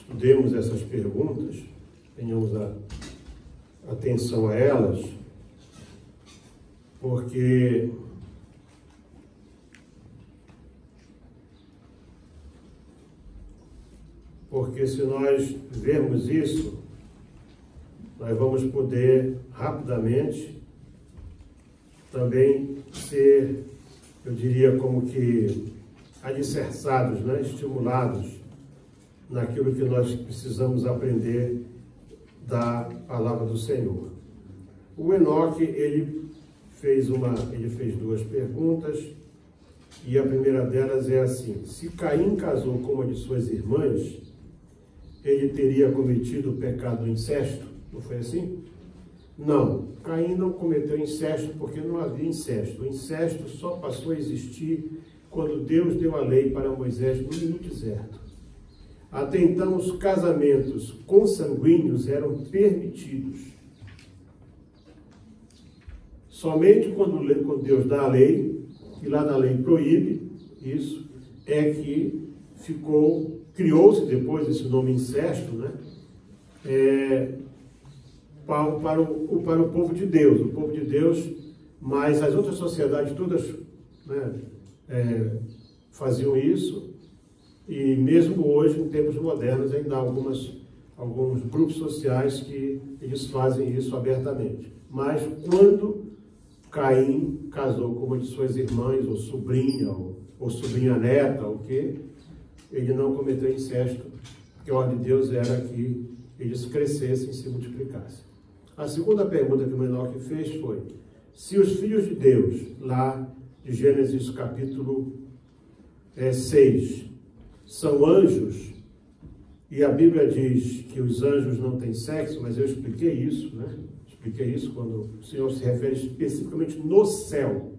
estudemos essas perguntas, tenhamos atenção a elas, porque se nós vermos isso, nós vamos poder rapidamente também ser, eu diria, como que alicerçados, né? Estimulados naquilo que nós precisamos aprender da palavra do Senhor. O Enoque, ele fez duas perguntas, e a primeira delas é assim: se Caim casou com uma de suas irmãs, ele teria cometido o pecado do incesto? Não foi assim? Não, Caim não cometeu incesto porque não havia incesto. O incesto só passou a existir quando Deus deu a lei para Moisés no deserto. Até então, os casamentos consanguíneos eram permitidos. Somente quando Deus dá a lei, e lá na lei proíbe isso, é que criou-se depois esse nome incesto, né? Para o povo de Deus, mas as outras sociedades todas, né, faziam isso, e mesmo hoje, em tempos modernos, ainda há alguns grupos sociais que eles fazem isso abertamente. Mas quando Caim casou com uma de suas irmãs, ou sobrinha, ou sobrinha neta, ele não cometeu incesto, porque a ordem de Deus era que eles crescessem e se multiplicassem. A segunda pergunta que o Enoque fez foi: se os filhos de Deus, lá de Gênesis capítulo 6, são anjos, e a Bíblia diz que os anjos não têm sexo, mas eu expliquei isso, né? Expliquei isso quando o Senhor se refere especificamente no céu.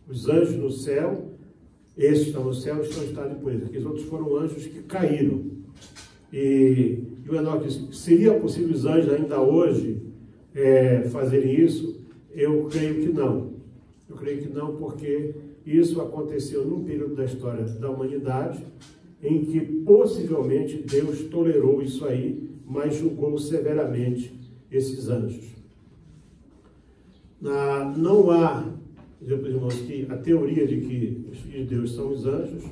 Os anjos no céu, esses que estão no céu, estão em estado de pureza. Aqueles outros foram anjos que caíram. E o Enoque disse: seria possível os anjos ainda hoje fazerem isso? Eu creio que não. Eu creio que não, porque isso aconteceu num período da história da humanidade em que possivelmente Deus tolerou isso aí, mas julgou severamente esses anjos. Não há, irmãos, que a teoria de que os filhos de Deus são os anjos,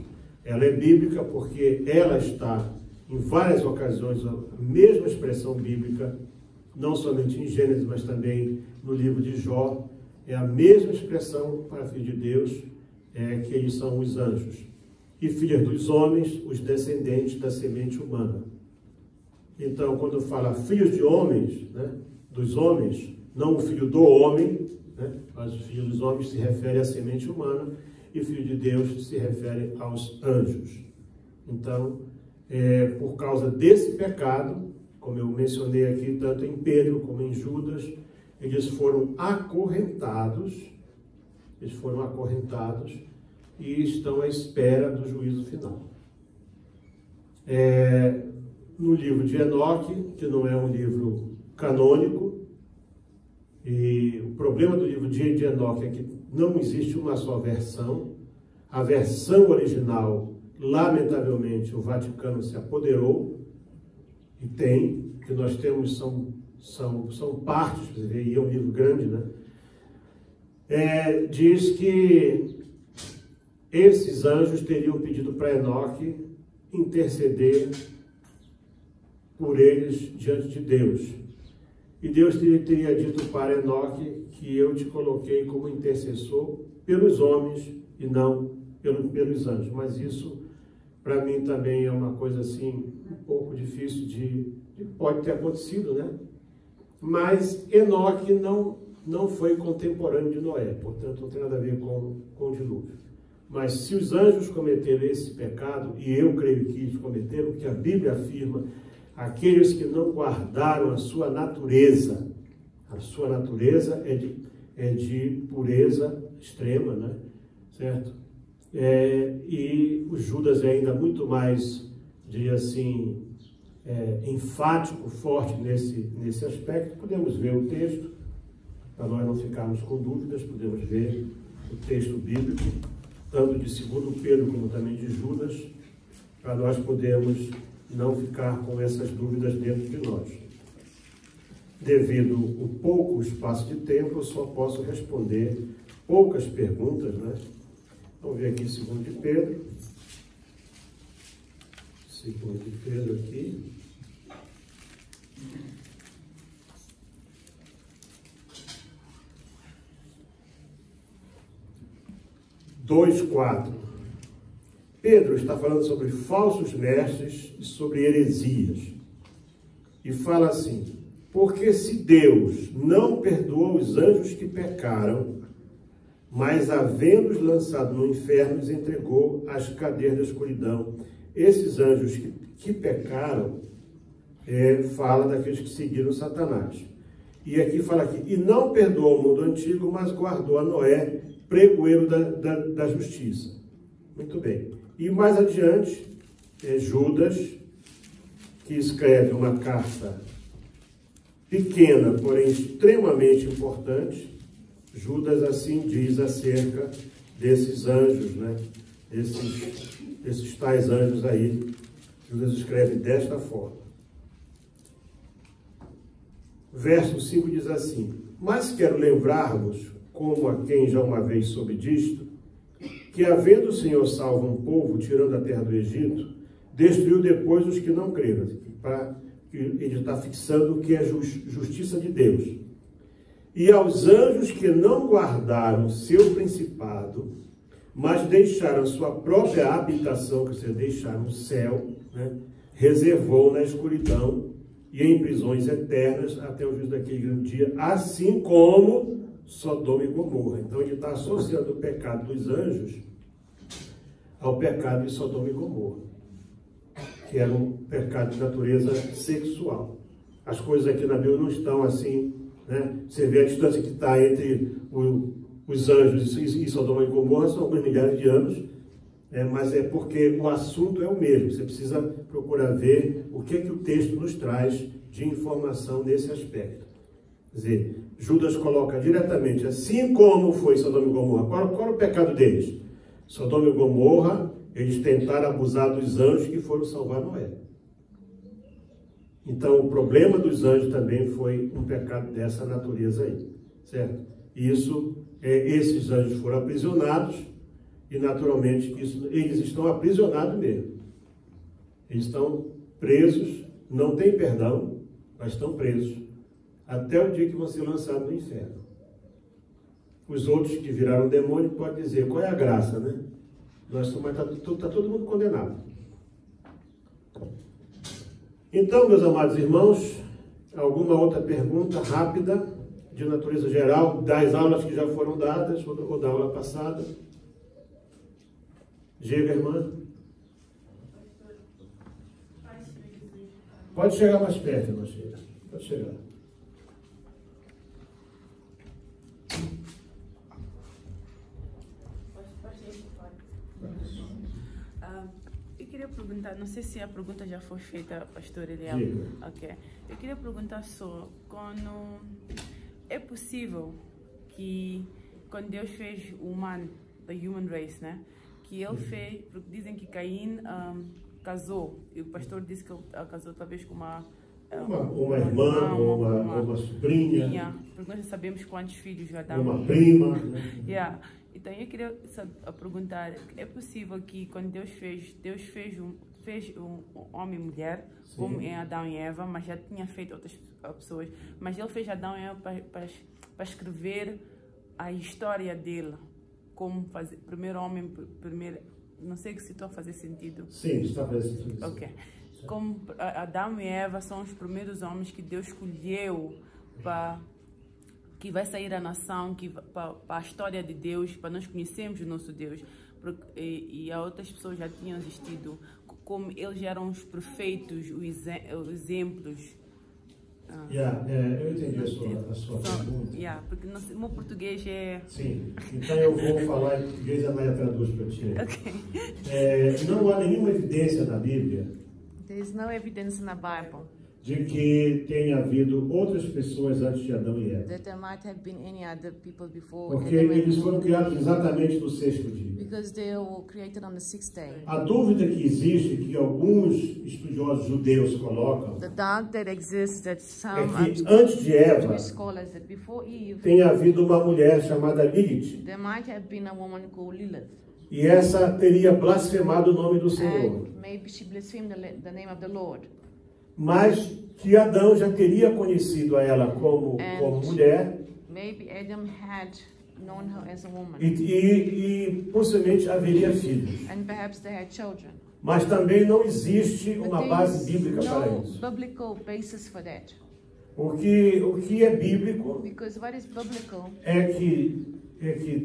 ela é bíblica, porque ela está em várias ocasiões, a mesma expressão bíblica, não somente em Gênesis, mas também no livro de Jó, é a mesma expressão para filhos de Deus, que eles são os anjos. E filhos dos homens, os descendentes da semente humana. Então, quando fala filhos de homens, né, dos homens, não o filho do homem, né, mas o filho dos homens se refere à semente humana, e o filho de Deus se refere aos anjos. Então, por causa desse pecado, como eu mencionei aqui, tanto em Pedro como em Judas, eles foram acorrentados e estão à espera do juízo final. No livro de Enoque, que não é um livro canônico, e o problema do livro de Enoque é que não existe uma só versão. A versão original, lamentavelmente, o Vaticano se apoderou, e que nós temos são partes, e é um livro grande, né? Diz que esses anjos teriam pedido para Enoque interceder por eles diante de Deus. E Deus teria dito para Enoque que eu te coloquei como intercessor pelos homens e não pelos anjos. Mas isso, para mim, também é uma coisa assim, um pouco difícil pode ter acontecido, né? Mas Enoque não foi contemporâneo de Noé, portanto não tem nada a ver com o dilúvio. Mas se os anjos cometeram esse pecado, e eu creio que eles cometeram, porque a Bíblia afirma, aqueles que não guardaram a sua natureza é de pureza extrema, né? Certo? E o Judas é ainda muito mais, diria assim, enfático, forte nesse aspecto. Podemos ver o texto, para nós não ficarmos com dúvidas, podemos ver o texto bíblico, tanto de 2 Pedro como também de Judas, para nós podermos não ficar com essas dúvidas dentro de nós. Devido ao pouco espaço de tempo, eu só posso responder poucas perguntas, né? Vamos ver aqui 2 de Pedro. 2 de Pedro aqui. Dois, 4. Pedro está falando sobre falsos mestres e sobre heresias. E fala assim: porque se Deus não perdoou os anjos que pecaram, mas havendo-os lançado no inferno, os entregou às cadeias da escuridão. Esses anjos que pecaram, fala daqueles que seguiram Satanás. E aqui fala aqui, e não perdoou o mundo antigo, mas guardou a Noé, pregoeiro da justiça. Muito bem. E mais adiante, Judas, que escreve uma carta pequena, porém extremamente importante. Judas assim diz acerca desses anjos, né? Esses tais anjos aí. Judas escreve desta forma. Verso 5 diz assim: mas quero lembrar-vos, como a quem já uma vez soube disto, que havendo o Senhor salvo um povo, tirando a terra do Egito, destruiu depois os que não creram. Ele está fixando o que é justiça de Deus. E aos anjos que não guardaram seu principado, mas deixaram sua própria habitação, que você deixaram o céu, né, reservou na escuridão e em prisões eternas até o juízo daquele grande dia, assim como Sodoma e Gomorra. Então ele está associando o pecado dos anjos ao pecado de Sodoma e Gomorra, que era um pecado de natureza sexual. As coisas aqui na Bíblia não estão assim, né? Você vê a distância que está entre os anjos e Sodoma e Gomorra, são alguns milhares de anos, mas é porque o assunto é o mesmo. Você precisa procurar ver o que o texto nos traz de informação nesse aspecto. Quer dizer, Judas coloca diretamente, assim como foi Sodoma e Gomorra. Qual era o pecado deles? Sodoma e Gomorra, eles tentaram abusar dos anjos que foram salvar Noé. Então, o problema dos anjos também foi um pecado dessa natureza aí, certo? Isso, esses anjos foram aprisionados e, naturalmente, eles estão aprisionados mesmo. Eles estão presos, não tem perdão, mas estão presos, até o dia que vão ser lançados no inferno. Os outros que viraram demônio podem dizer, qual é a graça, né? Mas está todo mundo condenado. Então, meus amados irmãos, alguma outra pergunta rápida, de natureza geral, das aulas que já foram dadas, ou da aula passada? Diga, irmã. Pode chegar mais perto, irmã Sheila. Pode chegar. Eu queria perguntar, não sei se a pergunta já foi feita, pastor Eliel. Ok. Eu queria perguntar só, quando é possível que, quando Deus fez o humano, the human race, né? Que ele fez, porque dizem que Caim casou, e o pastor disse que ele casou talvez com uma irmã, uma sobrinha. Porque nós sabemos quantos filhos já dão. Uma prima. Yeah. Então eu queria perguntar, é possível que quando Deus fez um homem e mulher, sim, como em Adão e Eva, mas já tinha feito outras pessoas, mas ele fez Adão e Eva para escrever a história dele, como fazer, primeiro homem, não sei se estou a fazer sentido. Sim, está a fazer sentido. Ok. Como Adão e Eva são os primeiros homens que Deus escolheu para que vai sair a nação, para a história de Deus, para nós conhecermos o nosso Deus. E outras pessoas já tinham existido, como eles eram os perfeitos, os exemplos. Eu entendi a sua pergunta. Porque o meu português é... Sim, então eu vou falar em português e a Maia traduz para ti. Okay. Não há nenhuma evidência na Bíblia. There is no evidence in the Bible. de que tenha havido outras pessoas antes de Adão e Eva. That there might have been any other people before Porque Adam and eles Eve. foram criados exatamente no sexto dia. Because they were created on the sixth day. A dúvida que existe, que alguns estudiosos judeus colocam, The doubt that exists that é some que antes de Eva Jewish scholars that before Eve tenha havido uma mulher chamada Lilith. there might have been a woman called Lilith. E essa teria blasfemado o nome do Senhor. And maybe she blasphemed the name of the Lord. Mas que Adão já teria conhecido a ela como mulher Maybe Adam had known her as a woman. e possivelmente haveria filhos. And perhaps they had children. Mas também não existe But uma there base is bíblica para no isso. biblical basis for that. O que é bíblico Because what is biblical é que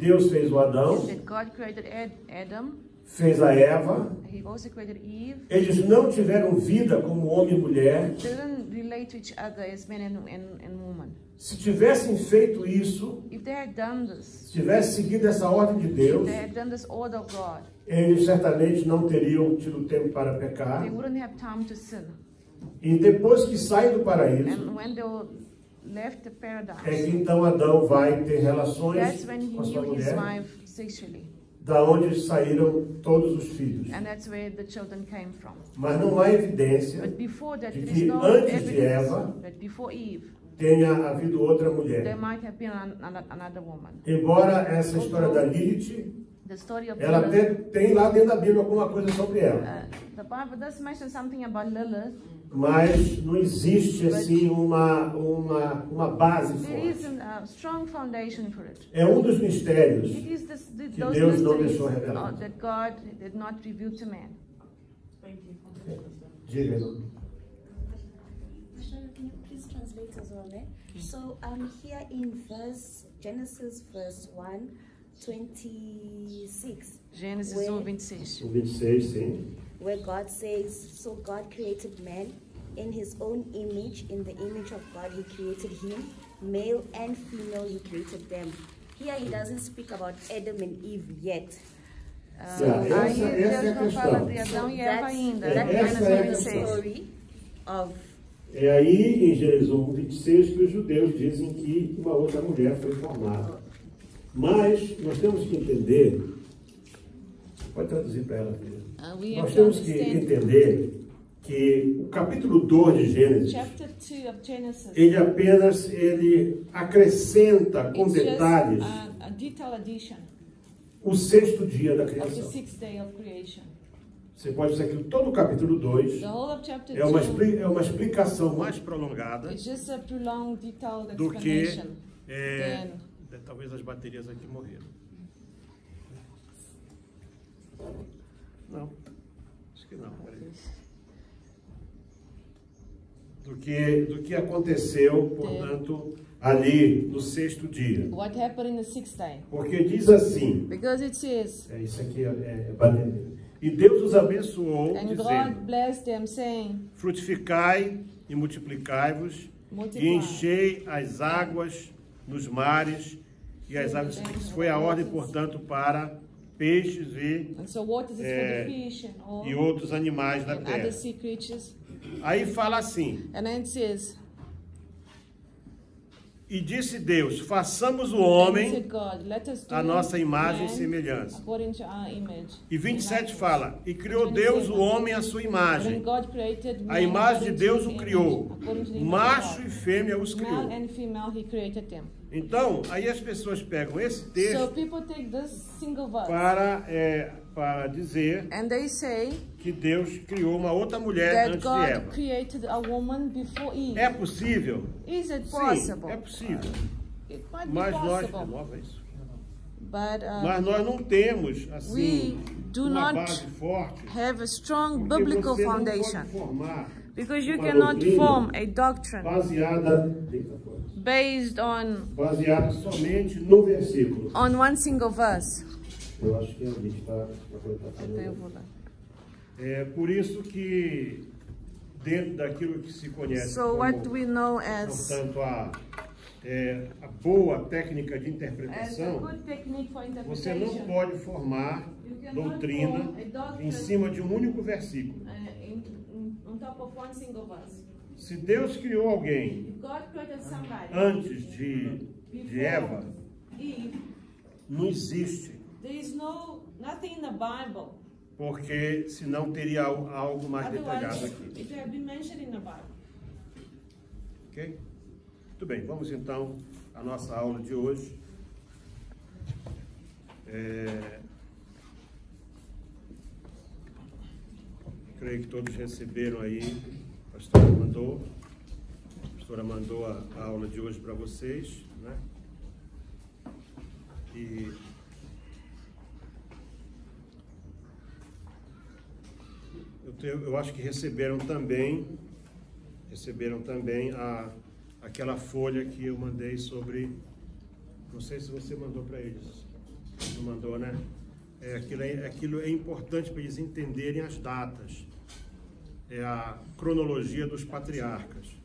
Deus fez o Adão, is that God created Adam, fez a Eva. He also created Eve. Eles não tiveram vida como homem e mulher. They didn't relate to each other as man and woman. Se tivessem feito isso, If they had done this, se tivessem seguido essa ordem de if Deus, they had done this order of God, eles certamente não teriam tido tempo para pecar. they wouldn't have time to sin. E depois que saem do paraíso, And when they left the é que paradise, então Adão vai ter relações that's when he com a sua knew his mulher, wife sexually. da onde saíram todos os filhos. And that's where the children came from. Mas não há evidência But before that, de there is que no antes de evidence Eva that before Eve, tenha havido outra there mulher. might have been another woman. Embora essa história da Lilith, The story of ela Lilith, tem lá dentro da Bíblia alguma coisa sobre ela. the Bible does mention something about Lilith. Mas não existe assim uma base There is forte. a strong foundation for it. É um dos mistérios It is que those Deus não mysteries deixou revelar. that God did not reveal to man. Diga, irmão. Pastor, can you please translate as well, né? So here in Genesis verse 1:26, Gênesis Where- 1:26. O 26, sim. where God says, "So God created man in His own image; in the image of God He created him, male and female He created them." Here He doesn't speak about Adam and Eve yet. Essa Aí é Deus a não fala de questão. Adão e Eva ainda. That Essa kind é a of questão. story of É aí em Gênesis 1, 26 que os judeus dizem que uma outra mulher foi formada. Mas nós temos que entender, pode traduzir para ela, filha. We Nós have to temos que understand entender que o capítulo 2 de Gênesis, chapter 2 of Genesis. ele acrescenta com It's just detalhes a detailed addition o sexto dia da of the criação. sixth day of creation. Você pode dizer que todo o capítulo 2 The whole of chapter é uma 2 explicação mais prolongada is just a prolonged, detailed do que explanation. talvez as baterias aqui morreram. Não, acho que não. Peraí. Do que aconteceu, portanto, ali no sexto dia. What happened in the sixth day? Porque diz assim, Because it says, isso aqui é bateria. E Deus os abençoou, and God dizendo: blessed them, saying, frutificai e multiplicai-vos, Multiply. e enchei as águas nos mares, e as águas. Isso foi a ordem, portanto, para peixes and so waters is for the fish and all, e outros animais da and terra. other sea creatures. Aí fala assim: And then it says, e disse Deus: façamos o and homem said God, let us do a nossa imagem e man semelhança. according to our image. E 27 And fala: e criou Deus o homem à sua then imagem. God created man A imagem de according to Deus his o image, criou. according to the image of Macho God. e fêmea os Male criou. and female he created them. Então, aí as pessoas pegam esse So texto people take this single verse para dizer and they say que Deus criou uma outra mulher that antes de God Eva. created a woman before Eve. É possível? Is it Sim, possible? é possível. It might be Mas nós, possible. nova isso. But Mas nós não temos assim we do uma not base forte. have a strong Porque biblical você não foundation. pode formar Because you uma cannot doutrina form a doctrine based baseada somente no versículo. on one single verse. Eu acho que a gente está Então eu vou lá. É por isso que dentro daquilo que se conhece So what como, we know as portanto, a boa técnica de a interpretação, good technique for você não interpretation pode formar doutrina em cima de um único versículo. on top of one single verse. Se Deus criou alguém If God created somebody antes de Eva, Eve, não existe. there is nothing in the Bible. Porque senão teria algo mais detalhado Otherwise, aqui. it would have been mentioned in the Bible. Ok? Muito bem, vamos então à nossa aula de hoje. Creio que todos receberam aí, a pastora mandou a aula de hoje para vocês, né? E eu acho que receberam também aquela folha que eu mandei sobre, não sei se você mandou para eles, não mandou, né? Aquilo é importante para eles entenderem as datas, é a cronologia dos patriarcas.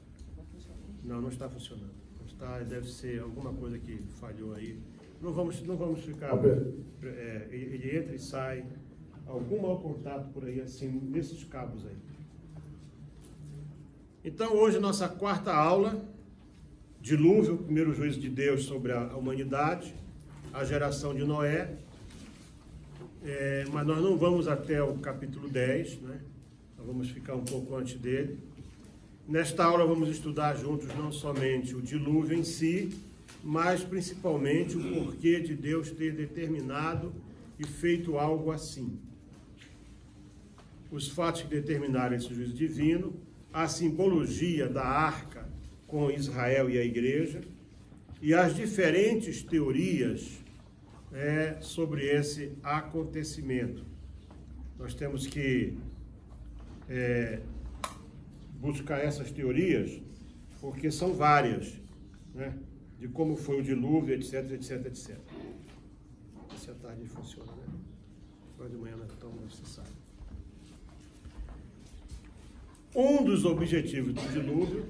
Não está funcionando, não está, deve ser alguma coisa que falhou aí. Não vamos ficar, ele entra e sai, algum mau contato por aí, assim, nesses cabos aí. Então, hoje, nossa quarta aula, dilúvio, o primeiro juízo de Deus sobre a humanidade, a geração de Noé, mas nós não vamos até o capítulo 10, né? Nós vamos ficar um pouco antes dele. Nesta aula vamos estudar juntos não somente o dilúvio em si, mas principalmente o porquê de Deus ter determinado e feito algo assim. Os fatos que determinaram esse juízo divino, a simbologia da arca com Israel e a igreja, e as diferentes teorias sobre esse acontecimento. Nós temos que buscar essas teorias, porque são várias, né? De como foi o dilúvio, etc, etc, etc. Essa tarde funciona, né? Agora de manhã não é tão necessário. Um dos objetivos do dilúvio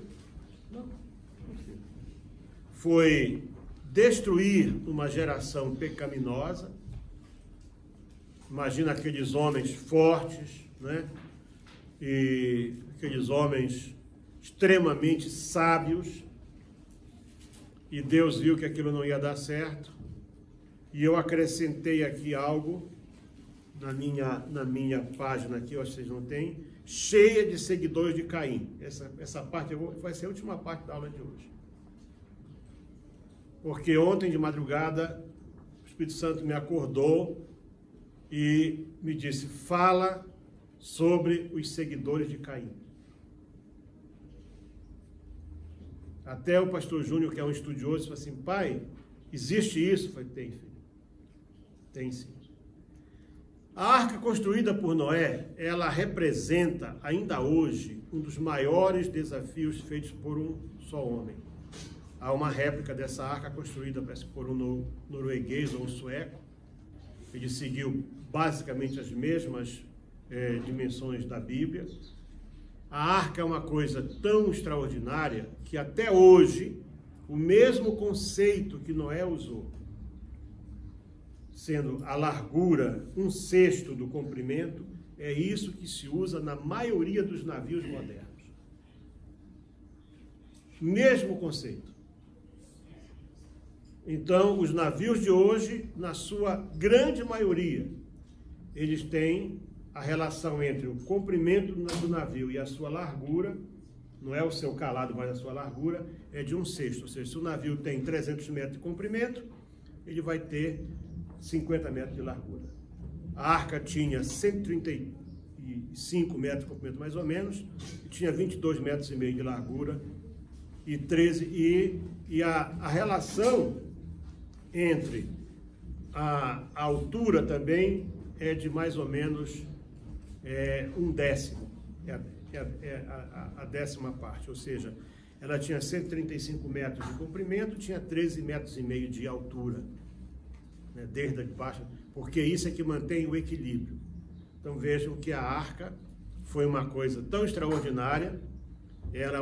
foi destruir uma geração pecaminosa. Imagina aqueles homens fortes, né? E aqueles homens extremamente sábios. E Deus viu que aquilo não ia dar certo. E eu acrescentei aqui algo na minha página aqui, eu acho que vocês não têm, cheia de seguidores de Caim. Essa parte vai ser a última parte da aula de hoje. Porque ontem de madrugada o Espírito Santo me acordou e me disse: fala sobre os seguidores de Caim. Até o pastor Júnior, que é um estudioso, falou assim: pai, existe isso? Eu falei: tem, filho. Tem sim. A arca construída por Noé, ela representa ainda hoje um dos maiores desafios feitos por um só homem. Há uma réplica dessa arca construída, parece, por um norueguês ou um sueco. Ele seguiu basicamente as mesmas dimensões da Bíblia. A arca é uma coisa tão extraordinária que até hoje o mesmo conceito que Noé usou, sendo a largura 1/6 do comprimento, é isso que se usa na maioria dos navios modernos. Mesmo conceito. Então, os navios de hoje, na sua grande maioria, eles têm a relação entre o comprimento do navio e a sua largura, não é o seu calado, mas a sua largura, é de 1/6. Ou seja, se o navio tem 300 metros de comprimento, ele vai ter 50 metros de largura. A arca tinha 135 metros de comprimento, mais ou menos, e tinha 22,5 metros de largura, e 13, e a relação entre a altura também é de mais ou menos 1/10, a 10ª parte, ou seja, ela tinha 135 metros de comprimento, tinha 13,5 metros de altura, né, desde a de baixo, porque isso é que mantém o equilíbrio. Então vejam que a arca foi uma coisa tão extraordinária, era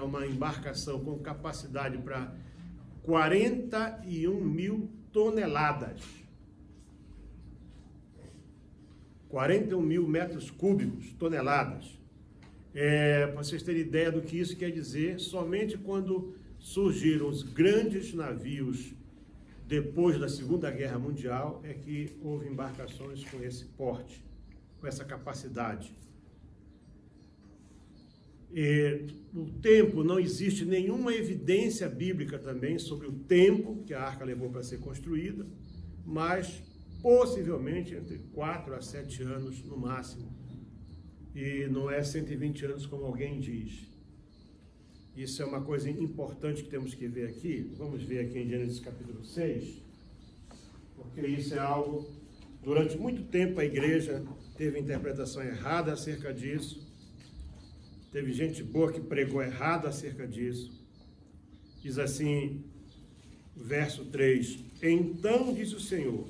uma embarcação com capacidade para 41.000 toneladas. 41.000 metros cúbicos, toneladas. Para vocês terem ideia do que isso quer dizer, somente quando surgiram os grandes navios depois da Segunda Guerra Mundial é que houve embarcações com esse porte, com essa capacidade. O tempo, não existe nenhuma evidência bíblica também sobre o tempo que a arca levou para ser construída, mas possivelmente entre 4 a 7 anos no máximo. E não é 120 anos como alguém diz. Isso é uma coisa importante que temos que ver aqui. Vamos ver aqui em Gênesis capítulo 6, porque isso é algo, durante muito tempo a igreja teve interpretação errada acerca disso. Teve gente boa que pregou errado acerca disso. Diz assim, verso 3, então diz o Senhor,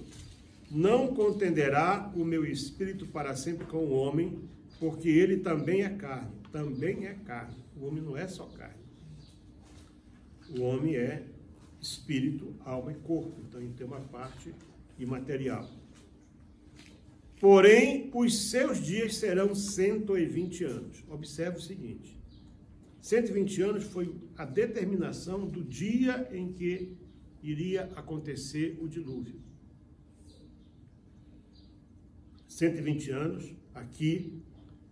não contenderá o meu espírito para sempre com o homem, porque ele também é carne. Também é carne. O homem não é só carne. O homem é espírito, alma e corpo. Então ele tem uma parte imaterial. Porém, os seus dias serão 120 anos. Observe o seguinte. 120 anos foi a determinação do dia em que iria acontecer o dilúvio. 120 anos, aqui,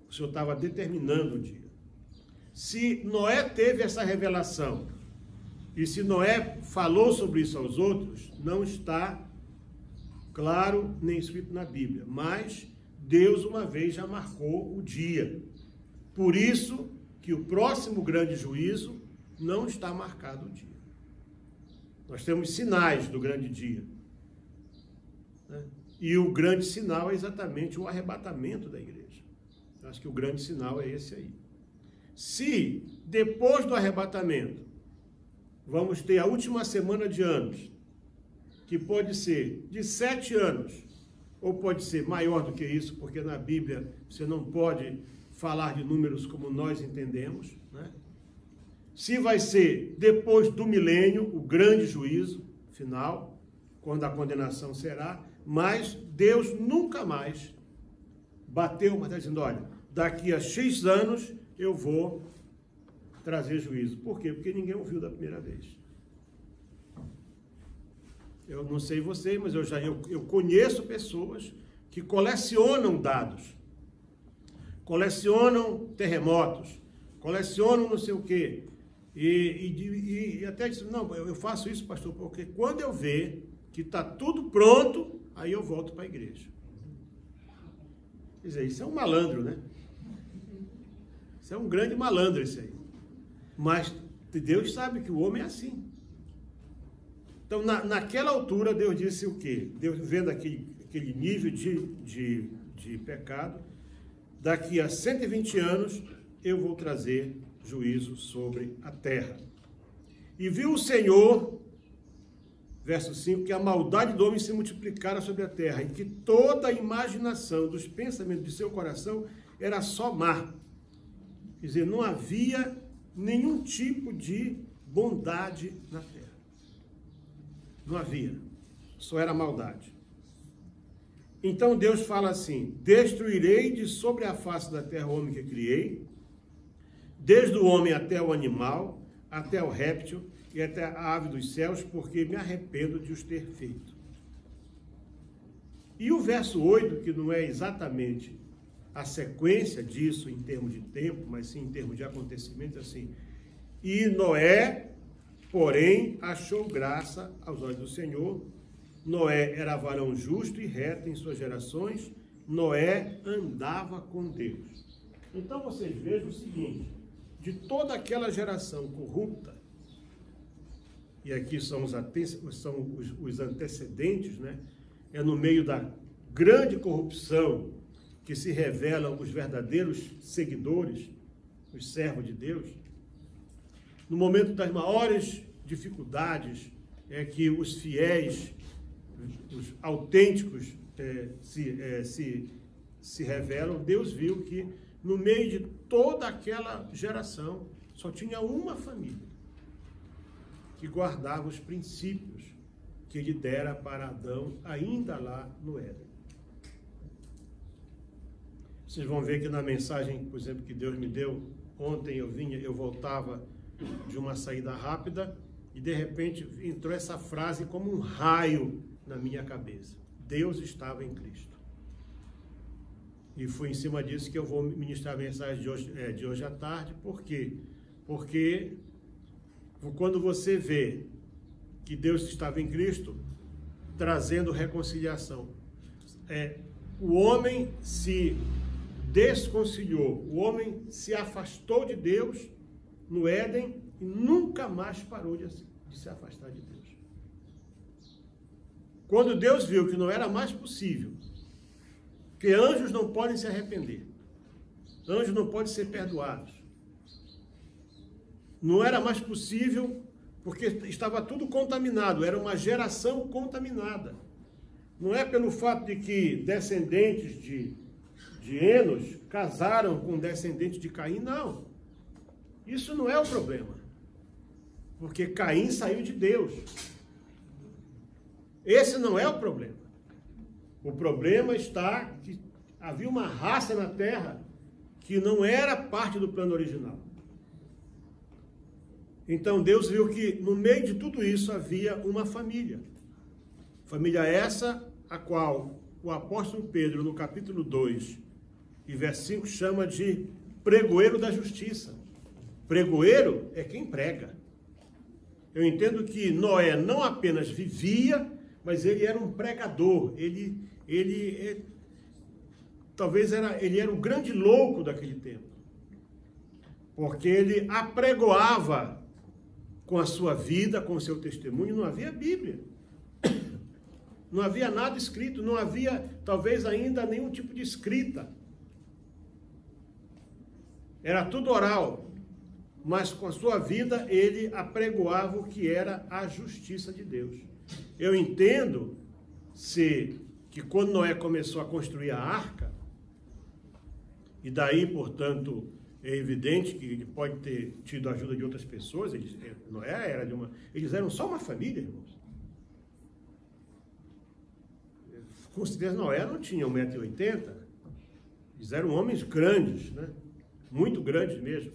o Senhor estava determinando o dia. Se Noé teve essa revelação, e se Noé falou sobre isso aos outros, não está claro nem escrito na Bíblia, mas Deus uma vez já marcou o dia. Por isso que o próximo grande juízo não está marcado o dia. Nós temos sinais do grande dia, né? E o grande sinal é exatamente o arrebatamento da igreja. Acho que o grande sinal é esse aí. Se depois do arrebatamento vamos ter a última semana de anos, que pode ser de 7 anos, ou pode ser maior do que isso, porque na Bíblia você não pode falar de números como nós entendemos, né? Se vai ser depois do milênio, o grande juízo final, quando a condenação será, mas Deus nunca mais bateu, mas está dizendo, olha, daqui a X anos eu vou trazer juízo. Por quê? Porque ninguém ouviu da primeira vez. Eu não sei vocês, mas eu conheço pessoas que colecionam dados, colecionam terremotos, colecionam não sei o quê. E até disse, não, eu faço isso, pastor, porque quando eu ver que está tudo pronto, aí eu volto para a igreja. Quer dizer, isso é um malandro, né? Isso é um grande malandro, esse aí. Mas Deus sabe que o homem é assim. Então, naquela altura, Deus disse o quê? Deus, vendo aquele nível de pecado, daqui a 120 anos, eu vou trazer juízo sobre a terra. E viu o Senhor, verso 5, que a maldade do homem se multiplicara sobre a terra, e que toda a imaginação dos pensamentos de seu coração era só má. Quer dizer, não havia nenhum tipo de bondade na terra. Não havia. Só era maldade. Então Deus fala assim, destruirei de sobre a face da terra o homem que criei, desde o homem até o animal, até o réptil e até a ave dos céus, porque me arrependo de os ter feito. E o verso 8, que não é exatamente a sequência disso em termos de tempo, mas sim em termos de acontecimentos, assim, e Noé, porém, achou graça aos olhos do Senhor. Noé era varão justo e reto em suas gerações. Noé andava com Deus. Então vocês vejam o seguinte, de toda aquela geração corrupta, e aqui são os antecedentes, né? É no meio da grande corrupção que se revelam os verdadeiros seguidores, os servos de Deus. No momento das maiores dificuldades, é que os fiéis, os autênticos se revelam. Deus viu que no meio de toda aquela geração só tinha uma família que guardava os princípios que ele dera para Adão ainda lá no Éden. Vocês vão ver que na mensagem, por exemplo, que Deus me deu, ontem eu voltava de uma saída rápida e de repente entrou essa frase como um raio na minha cabeça. Deus estava em Cristo. E foi em cima disso que eu vou ministrar a mensagem de hoje à tarde. Por quê? Porque quando você vê que Deus estava em Cristo, trazendo reconciliação, o homem se desconciliou, o homem se afastou de Deus no Éden e nunca mais parou de se afastar de Deus. Quando Deus viu que não era mais possível, que anjos não podem se arrepender, anjos não podem ser perdoados, não era mais possível porque estava tudo contaminado, era uma geração contaminada. Não é pelo fato de que descendentes de Enos casaram com descendentes de Caim, não. Isso não é o problema. Porque Caim saiu de Deus. Esse não é o problema. O problema está que havia uma raça na terra que não era parte do plano original. Então Deus viu que no meio de tudo isso havia uma família. Família essa a qual o apóstolo Pedro, no capítulo 2 e verso 5, chama de pregoeiro da justiça. Pregoeiro é quem prega. Eu entendo que Noé não apenas vivia, mas ele era um pregador. Talvez ele era o grande louco daquele tempo. Porque ele apregoava com a sua vida, com o seu testemunho. Não havia Bíblia. Não havia nada escrito, não havia talvez ainda nenhum tipo de escrita. Era tudo oral, mas com a sua vida ele apregoava o que era a justiça de Deus. Eu entendo que quando Noé começou a construir a arca, e daí, portanto, é evidente que ele pode ter tido a ajuda de outras pessoas. Noé era eles eram só uma família, irmãos. Com certeza Noé não tinha 1,80 m. Eles eram homens grandes, né? Muito grandes mesmo,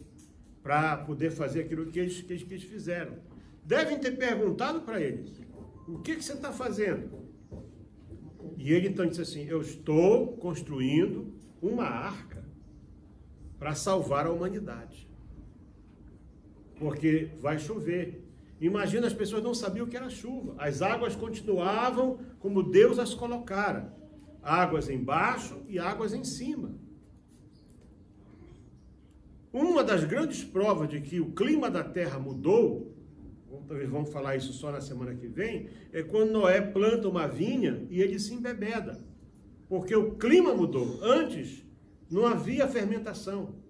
para poder fazer aquilo que eles fizeram. Devem ter perguntado para ele: o que você está fazendo? E ele então disse assim: eu estou construindo uma arca para salvar a humanidade. Porque vai chover. Imagina, as pessoas não sabiam o que era chuva. As águas continuavam como Deus as colocara. Águas embaixo e águas em cima. Uma das grandes provas de que o clima da terra mudou, talvez vamos falar isso só na semana que vem, é quando Noé planta uma vinha e ele se embebeda. Porque o clima mudou. Antes não havia fermentação.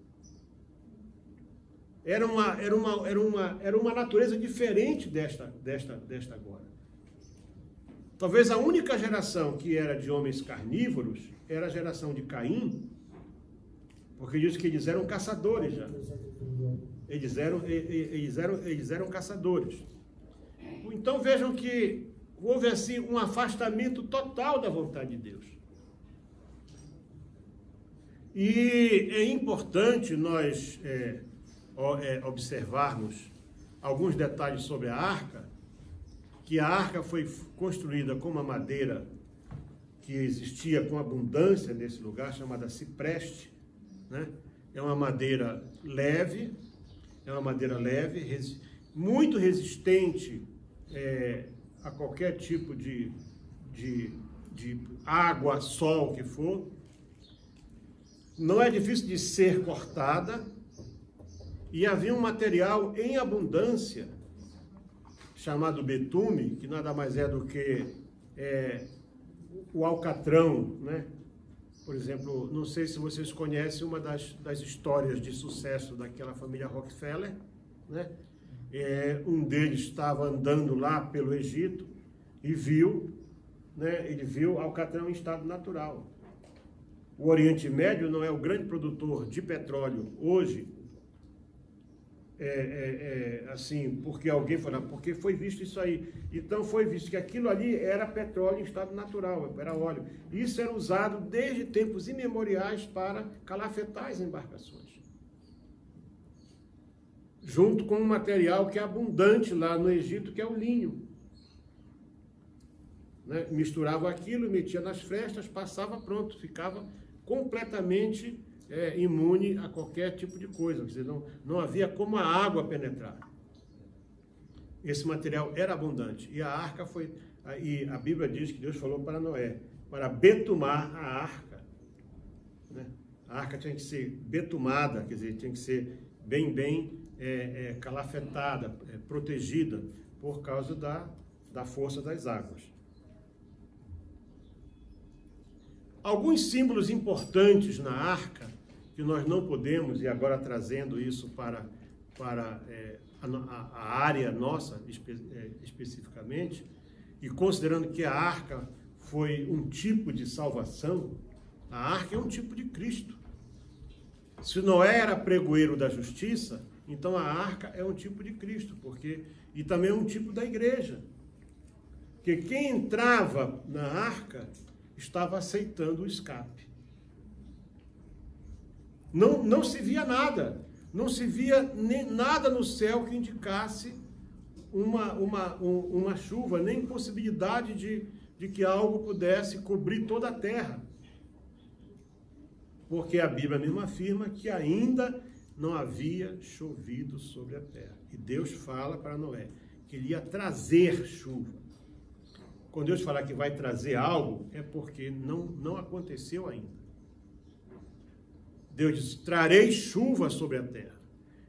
Era uma natureza diferente desta agora. Talvez a única geração que era de homens carnívoros era a geração de Caim, porque diz que eles eram caçadores já. Eles eram caçadores. Então vejam que houve assim um afastamento total da vontade de Deus. E é importante nós observarmos alguns detalhes sobre a arca, que a arca foi construída com uma madeira que existia com abundância nesse lugar, chamada cipreste, né? É uma madeira leve, muito resistente a qualquer tipo de água, sol que for. Não é difícil de ser cortada. E havia um material em abundância, chamado betume, que nada mais é do que o alcatrão, né? Por exemplo, não sei se vocês conhecem uma das histórias de sucesso daquela família Rockefeller, né? Um deles estava andando lá pelo Egito e viu, né? Ele viu alcatrão em estado natural. O Oriente Médio não é o grande produtor de petróleo hoje, assim, porque alguém falou, porque foi visto isso aí. Então foi visto que aquilo ali era petróleo em estado natural, era óleo. Isso era usado desde tempos imemoriais para calafetar as embarcações. Junto com um material que é abundante lá no Egito, que é o linho. Né? Misturava aquilo, metia nas frestas, passava, pronto, ficava completamente imune a qualquer tipo de coisa. Quer dizer, não havia como a água penetrar. Esse material era abundante. E a arca foi... E a Bíblia diz que Deus falou para Noé, para betumar a arca. Né? A arca tinha que ser betumada, quer dizer, tinha que ser bem calafetada, protegida, por causa da força das águas. Alguns símbolos importantes na arca, que nós não podemos, e agora trazendo isso para a área nossa, especificamente, e considerando que a arca foi um tipo de salvação, a arca é um tipo de Cristo. Se Noé era pregoeiro da justiça, então a arca é um tipo de Cristo, e também é um tipo da igreja. Porque quem entrava na arca estava aceitando o escape. Não se via nada. Não se via nada no céu que indicasse uma chuva, nem possibilidade de que algo pudesse cobrir toda a terra. Porque a Bíblia mesmo afirma que ainda não havia chovido sobre a terra. E Deus fala para Noé que ele ia trazer chuva. Quando Deus falar que vai trazer algo, é porque não aconteceu ainda. Deus diz, trarei chuva sobre a terra.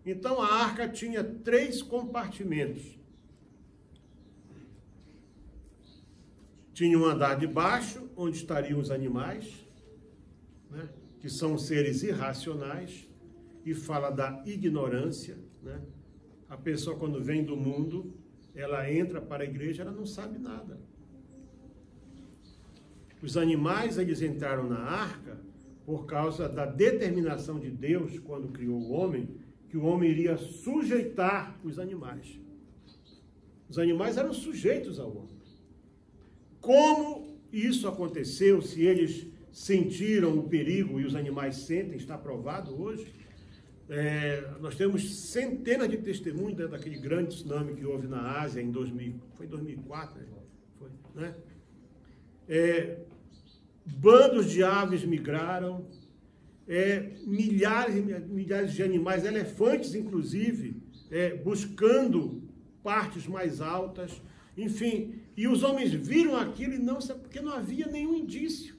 Então a arca tinha 3 compartimentos. Tinha um andar de baixo, onde estariam os animais, né, que são seres irracionais, e fala da ignorância. Né? A pessoa, quando vem do mundo, ela entra para a igreja, ela não sabe nada. Os animais, eles entraram na arca por causa da determinação de Deus, quando criou o homem, que o homem iria sujeitar os animais. Os animais eram sujeitos ao homem. Como isso aconteceu, se eles sentiram o perigo e os animais sentem, está provado hoje. Nós temos centenas de testemunhos daquele grande tsunami que houve na Ásia em 2004, foi, né? Bandos de aves migraram, milhares e milhares de animais, elefantes inclusive, buscando partes mais altas, enfim, e os homens viram aquilo e não, porque não havia nenhum indício.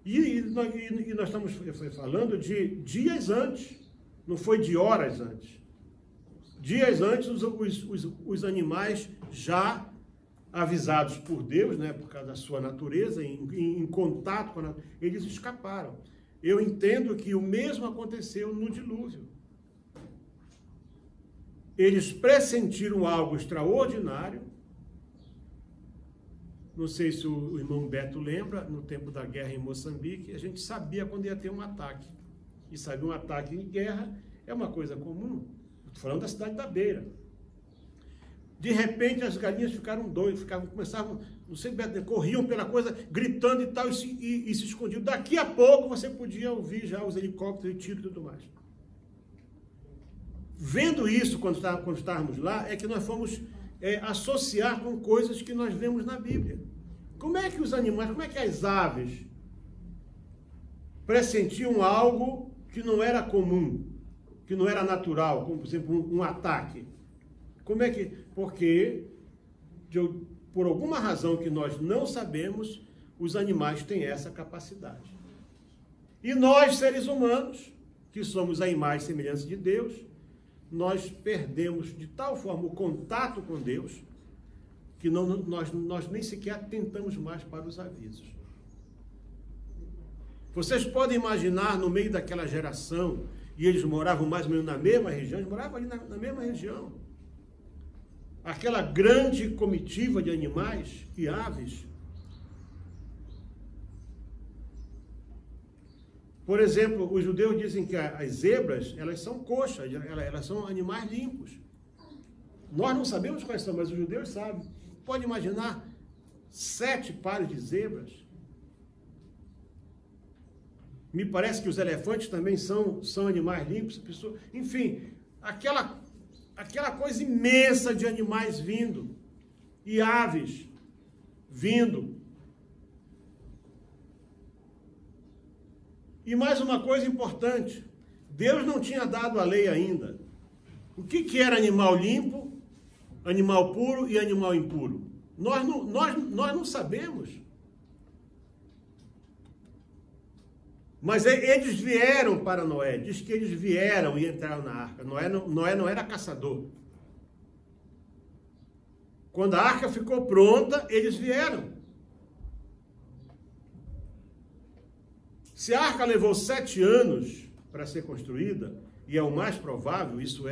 E nós estamos falando de dias antes, não foi de horas antes. Dias antes, os animais já avisados por Deus, né, por causa da sua natureza, em contato com a natureza, eles escaparam. Eu entendo que o mesmo aconteceu no dilúvio. Eles pressentiram algo extraordinário. Não sei se o irmão Beto lembra, no tempo da guerra em Moçambique, a gente sabia quando ia ter um ataque. E sabe, um ataque em guerra é uma coisa comum. Estou falando da cidade da Beira. De repente as galinhas ficaram doidas, começavam, não sei, corriam pela coisa, gritando e tal, e se escondiam. Daqui a pouco você podia ouvir já os helicópteros e tiros e tudo mais. Vendo isso, quando estávamos lá, é que nós fomos associar com coisas que nós vemos na Bíblia. Como é que os animais, como é que as aves pressentiam algo que não era comum, que não era natural, como, por exemplo, um ataque? Como é que... Porque, por alguma razão que nós não sabemos, os animais têm essa capacidade. E nós, seres humanos, que somos a imagem e semelhança de Deus, nós perdemos de tal forma o contato com Deus, que nós nem sequer atentamos mais para os avisos. Vocês podem imaginar, no meio daquela geração, e eles moravam mais ou menos na mesma região, eles moravam ali na mesma região. Aquela grande comitiva de animais e aves. Por exemplo, os judeus dizem que as zebras, elas são coxas, elas são animais limpos. Nós não sabemos quais são, mas os judeus sabem. Pode imaginar 7 pares de zebras? Me parece que os elefantes também são animais limpos. Enfim, aquela coisa imensa de animais vindo e aves vindo. E mais uma coisa importante, Deus não tinha dado a lei ainda. O que era animal limpo, animal puro e animal impuro? Nós não sabemos. Mas eles vieram para Noé, diz que eles vieram e entraram na arca. Noé não era caçador. Quando a arca ficou pronta, eles vieram. Se a arca levou 7 anos para ser construída, e é o mais provável, isso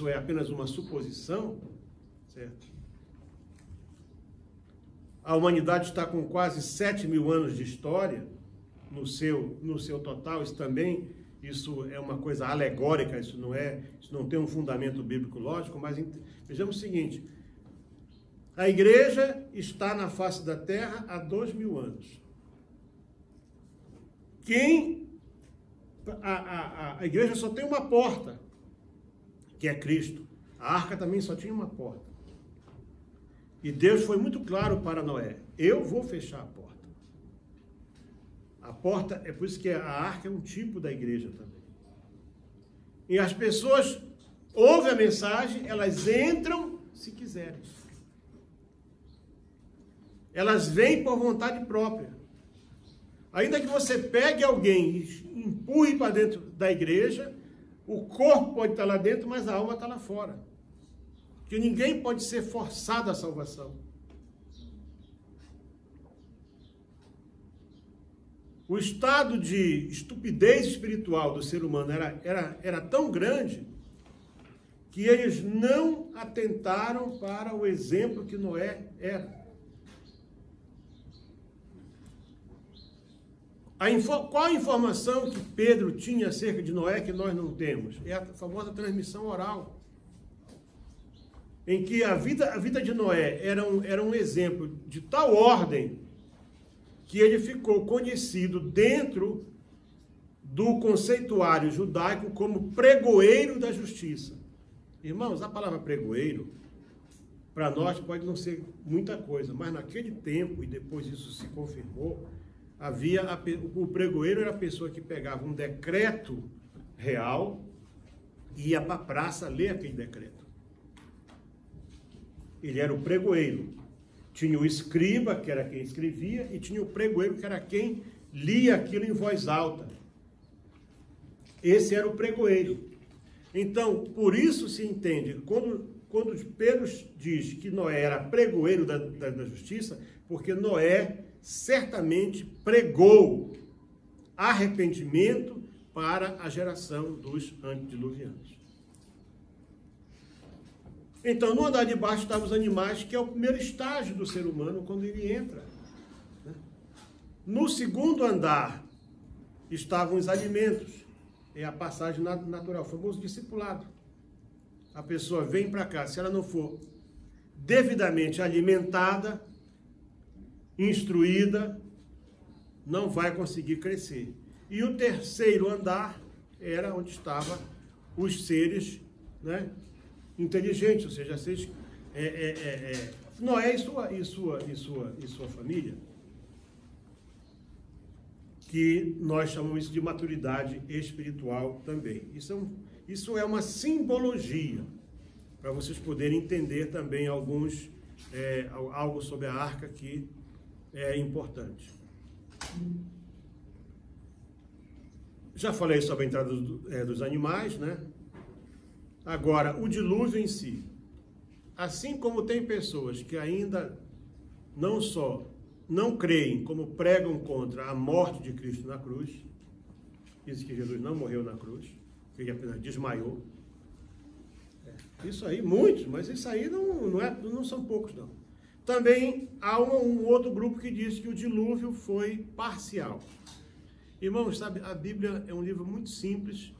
é apenas uma suposição, certo? A humanidade está com quase 7.000 anos de história no seu total. Isso é uma coisa alegórica, isso não tem um fundamento bíblico lógico, mas vejamos o seguinte: a igreja está na face da terra há 2.000 anos. A igreja só tem uma porta, que é Cristo. A arca também só tinha uma porta. E Deus foi muito claro para Noé: eu vou fechar a porta. A porta, é por isso que a arca é um tipo da igreja também. E as pessoas ouvem a mensagem, elas entram se quiserem. Elas vêm por vontade própria. Ainda que você pegue alguém e empurre para dentro da igreja, o corpo pode estar lá dentro, mas a alma está lá fora. Porque ninguém pode ser forçado à salvação. O estado de estupidez espiritual do ser humano era tão grande que eles não atentaram para o exemplo que Noé era. Qual a informação que Pedro tinha acerca de Noé que nós não temos? É a famosa transmissão oral. Em que a vida de Noé era um exemplo de tal ordem que ele ficou conhecido dentro do conceituário judaico como pregoeiro da justiça. Irmãos, a palavra pregoeiro, para nós pode não ser muita coisa, mas naquele tempo, e depois isso se confirmou, o pregoeiro era a pessoa que pegava um decreto real e ia para a praça ler aquele decreto. Ele era o pregoeiro. Tinha o escriba, que era quem escrevia, e tinha o pregoeiro, que era quem lia aquilo em voz alta. Esse era o pregoeiro. Então, por isso se entende, quando Pedro diz que Noé era pregoeiro da justiça, porque Noé certamente pregou arrependimento para a geração dos antediluvianos. Então, no andar de baixo estavam os animais, que é o primeiro estágio do ser humano quando ele entra. No segundo andar estavam os alimentos, é a passagem natural, o famoso discipulado. A pessoa vem para cá, se ela não for devidamente alimentada, instruída, não vai conseguir crescer. E o terceiro andar era onde estavam os seres, né, inteligentes, ou seja, Noé e sua família, que nós chamamos isso de maturidade espiritual também. Isso é uma simbologia, para vocês poderem entender também algo sobre a arca que é importante. Já falei sobre a entrada dos animais, né? Agora, o dilúvio em si. Assim como tem pessoas que ainda não só não creem, como pregam contra a morte de Cristo na cruz, dizem que Jesus não morreu na cruz, que ele apenas desmaiou. Isso aí, muitos, mas isso aí não são poucos, não. Também há um outro grupo que diz que o dilúvio foi parcial. Irmãos, sabe, a Bíblia é um livro muito simples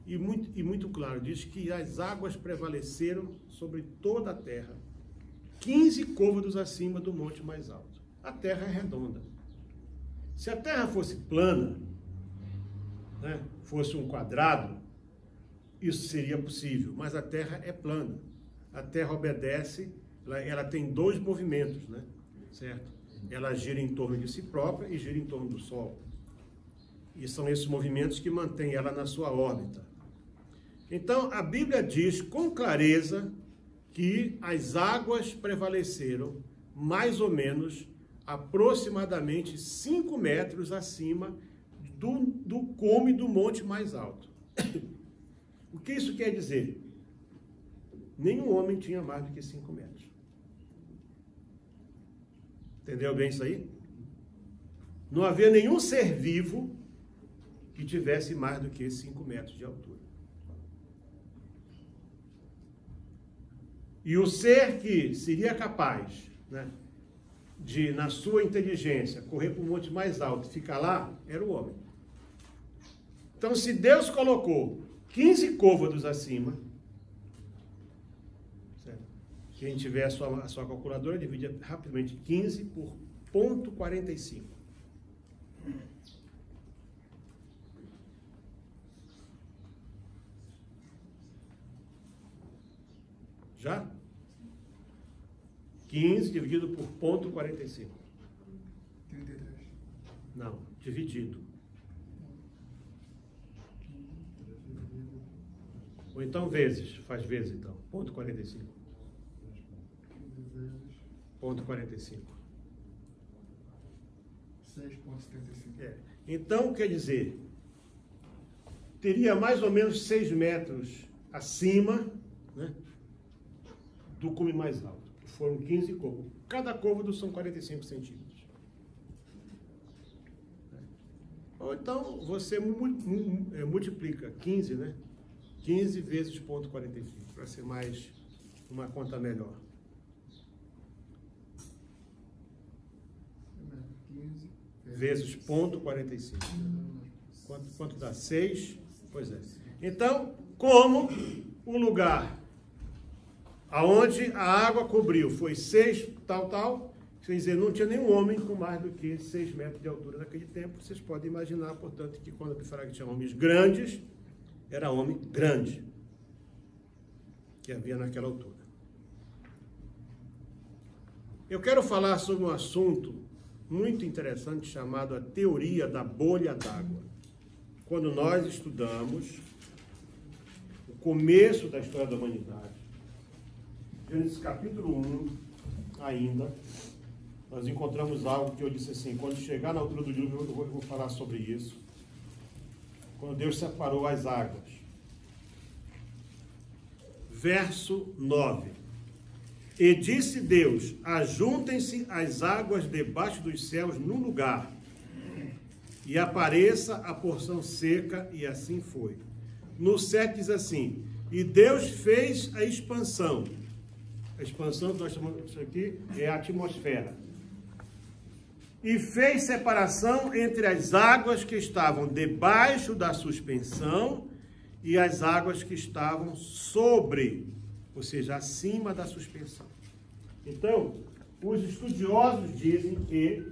e muito claro. Diz que as águas prevaleceram sobre toda a terra, 15 côvados acima do monte mais alto. A terra é redonda. Se a terra fosse plana, né, fosse um quadrado, isso seria possível, mas a terra é plana. A terra obedece, ela tem dois movimentos, né, certo? Ela gira em torno de si própria e gira em torno do Sol. E são esses movimentos que mantêm ela na sua órbita. Então, a Bíblia diz com clareza que as águas prevaleceram mais ou menos aproximadamente 5 metros acima do cume do monte mais alto. O que isso quer dizer? Nenhum homem tinha mais do que 5 metros. Entendeu bem isso aí? Não havia nenhum ser vivo que tivesse mais do que 5 metros de altura. E o ser que seria capaz, né, de, na sua inteligência, correr para o monte mais alto e ficar lá, era o homem. Então, se Deus colocou 15 côvados acima, certo? Quem tiver a sua calculadora, divide rapidamente 15 por 0,45. Já? 15 dividido por 0,45. 33. Não, dividido. Ou então vezes, faz vezes então. 0,45. 0,45. 6,75. É. Então, quer dizer, teria mais ou menos 6 metros acima, né, do cume mais alto, que foram 15 côvados. Cada côvado são 45 centímetros. Ou então, você multiplica 15, né? 15 vezes 0,45, para ser mais uma conta melhor. 15 Vezes 0,45. Quanto dá? 6? Pois é. Então, como o lugar aonde a água cobriu foi 6, quer dizer, não tinha nenhum homem com mais do que 6 metros de altura naquele tempo. Vocês podem imaginar, portanto, que quando a Epifraga tinha homens grandes, era homem grande que havia naquela altura. Eu quero falar sobre um assunto muito interessante chamado a teoria da bolha d'água. Quando nós estudamos o começo da história da humanidade, Gênesis capítulo 1 ainda, nós encontramos algo que eu disse assim, quando chegar na altura do dilúvio eu vou falar sobre isso. Quando Deus separou as águas. Verso 9. E disse Deus, ajuntem-se as águas debaixo dos céus num lugar, e apareça a porção seca, e assim foi. No 7 diz assim, e Deus fez a expansão. A expansão que nós chamamos isso aqui é a atmosfera. E fez separação entre as águas que estavam debaixo da suspensão e as águas que estavam sobre, ou seja, acima da suspensão. Então, os estudiosos dizem que,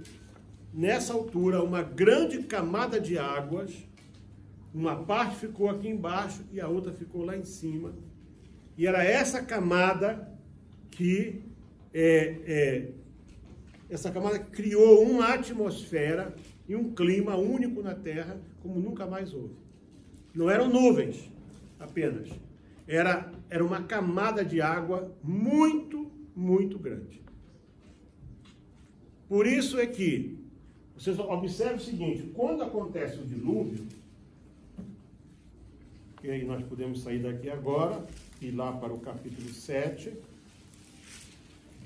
nessa altura, uma grande camada de águas, uma parte ficou aqui embaixo e a outra ficou lá em cima. E era essa camada que essa camada criou uma atmosfera e um clima único na Terra, como nunca mais houve. Não eram nuvens apenas. Era uma camada de água muito, muito grande. Por isso é que, vocês observem o seguinte, quando acontece o dilúvio, e aí nós podemos sair daqui agora, e ir lá para o capítulo 7,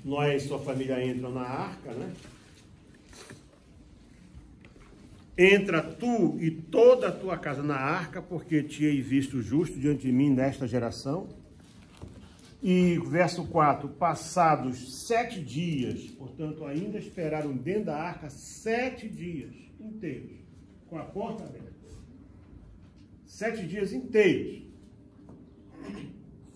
Noé e sua família entram na arca, né? Entra tu e toda a tua casa na arca, porque te hei visto justo diante de mim nesta geração. E verso 4, passados 7 dias, portanto, ainda esperaram dentro da arca 7 dias inteiros. com a porta aberta. 7 dias inteiros.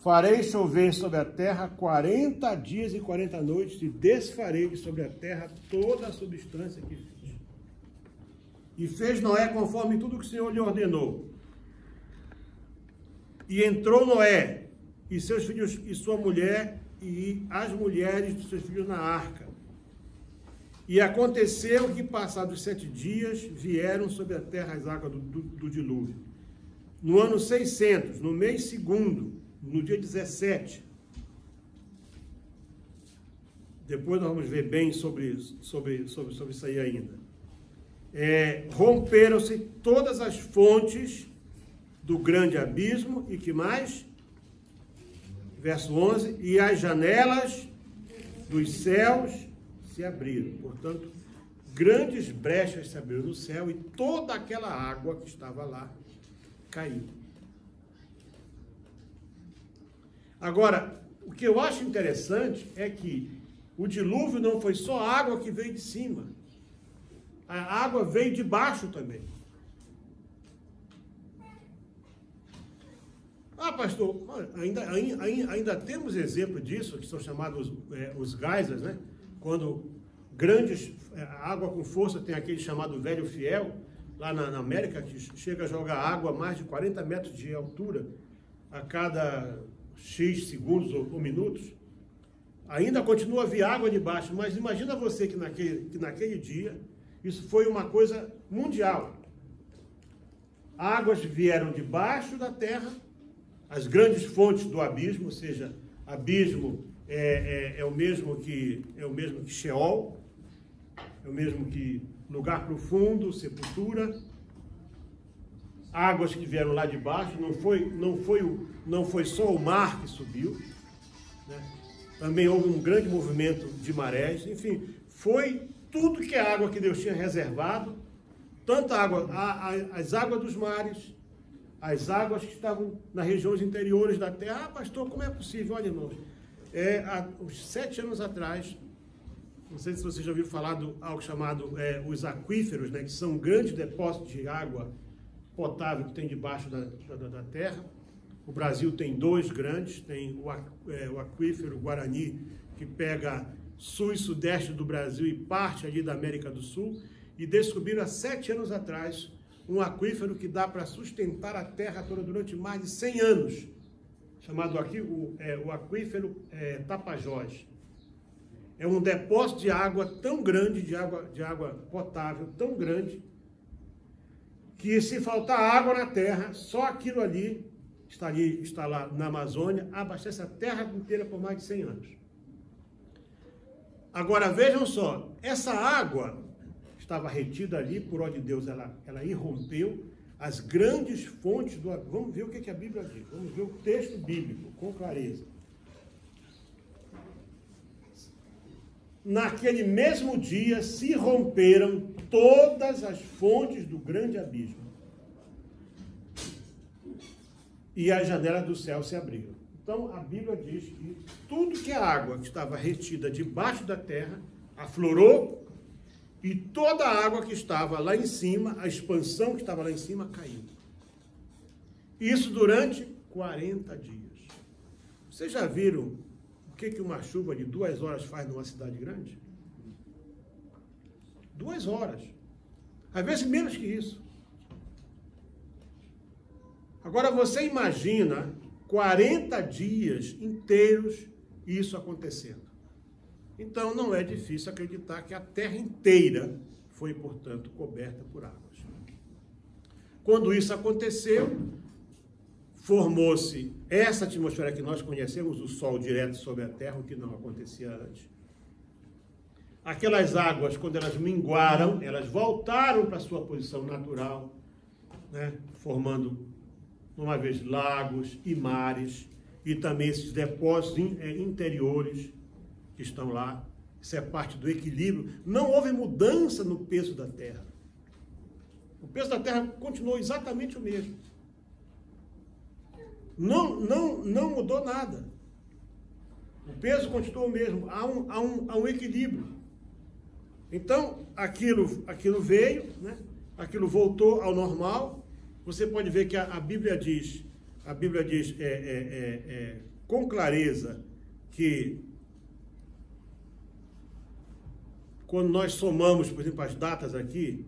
Farei chover sobre a terra 40 dias e 40 noites e desfarei sobre a terra toda a substância que fiz. E fez Noé conforme tudo que o Senhor lhe ordenou. E entrou Noé e seus filhos e sua mulher e as mulheres de seus filhos na arca. E aconteceu que, passados 7 dias, vieram sobre a terra as águas do dilúvio. No ano 600, no mês segundo, no dia 17. Depois nós vamos ver bem sobre isso aí ainda. Romperam-se todas as fontes do grande abismo, e que mais? Verso 11, e as janelas dos céus se abriram. Portanto, grandes brechas se abriram no céu e toda aquela água que estava lá caiu. Agora, o que eu acho interessante é que o dilúvio não foi só a água que veio de cima. A água veio de baixo também. Ah, pastor, ainda temos exemplo disso, que são chamados os geysers, né? Quando grandes, água com força, tem aquele chamado velho fiel, lá na América, que chega a jogar água a mais de 40 metros de altura a cada X segundos ou minutos. Ainda continua a vir água de baixo, mas imagina você que naquele dia, isso foi uma coisa mundial. Águas vieram de baixo da terra, as grandes fontes do abismo, ou seja, abismo é o mesmo que Sheol, é o mesmo que lugar profundo, sepultura. Águas que vieram lá de baixo, não foi só o mar que subiu, né? Também houve um grande movimento de marés, enfim, foi tudo que a água que Deus tinha reservado, tanta água, as águas dos mares, as águas que estavam nas regiões interiores da terra. Ah, pastor, como é possível? Olha, irmãos, há uns 7 anos atrás, não sei se você já ouviu falar do algo chamado os aquíferos, né, que são grandes depósitos de água potável que tem debaixo da terra. O Brasil tem 2 grandes, tem o aquífero Guarani, que pega sul e sudeste do Brasil e parte ali da América do Sul, e descobriram há 7 anos atrás um aquífero que dá para sustentar a terra toda durante mais de 100 anos, chamado aqui o aquífero Tapajós. É um depósito de água tão grande, de água potável tão grande, que se faltar água na terra, só aquilo ali está lá na Amazônia, abastece a terra inteira por mais de 100 anos. Agora vejam só, essa água estava retida ali, por ordem de Deus, ela irrompeu as grandes fontes do... Vamos ver o que a Bíblia diz, vamos ver o texto bíblico com clareza. Naquele mesmo dia se romperam todas as fontes do grande abismo, e as janelas do céu se abriram. Então, a Bíblia diz que tudo que a água que estava retida debaixo da terra aflorou, e toda a água que estava lá em cima, a expansão que estava lá em cima, caiu. Isso durante 40 dias. Vocês já viram o que uma chuva de 2 horas faz numa cidade grande? 2 horas. Às vezes menos que isso. Agora você imagina 40 dias inteiros isso acontecendo. Então não é difícil acreditar que a terra inteira foi, portanto, coberta por águas. Quando isso aconteceu, formou-se essa atmosfera que nós conhecemos, o sol direto sobre a terra, o que não acontecia antes. Aquelas águas, quando elas minguaram, elas voltaram para a sua posição natural, né, formando, uma vez, lagos e mares, e também esses depósitos interiores que estão lá. Isso é parte do equilíbrio. Não houve mudança no peso da terra. O peso da terra continuou exatamente o mesmo. Não mudou nada. O peso continuou o mesmo. Há um equilíbrio. Então, aquilo veio, né? aquilo voltou ao normal. Você pode ver que a Bíblia diz com clareza que quando nós somamos, por exemplo, as datas aqui,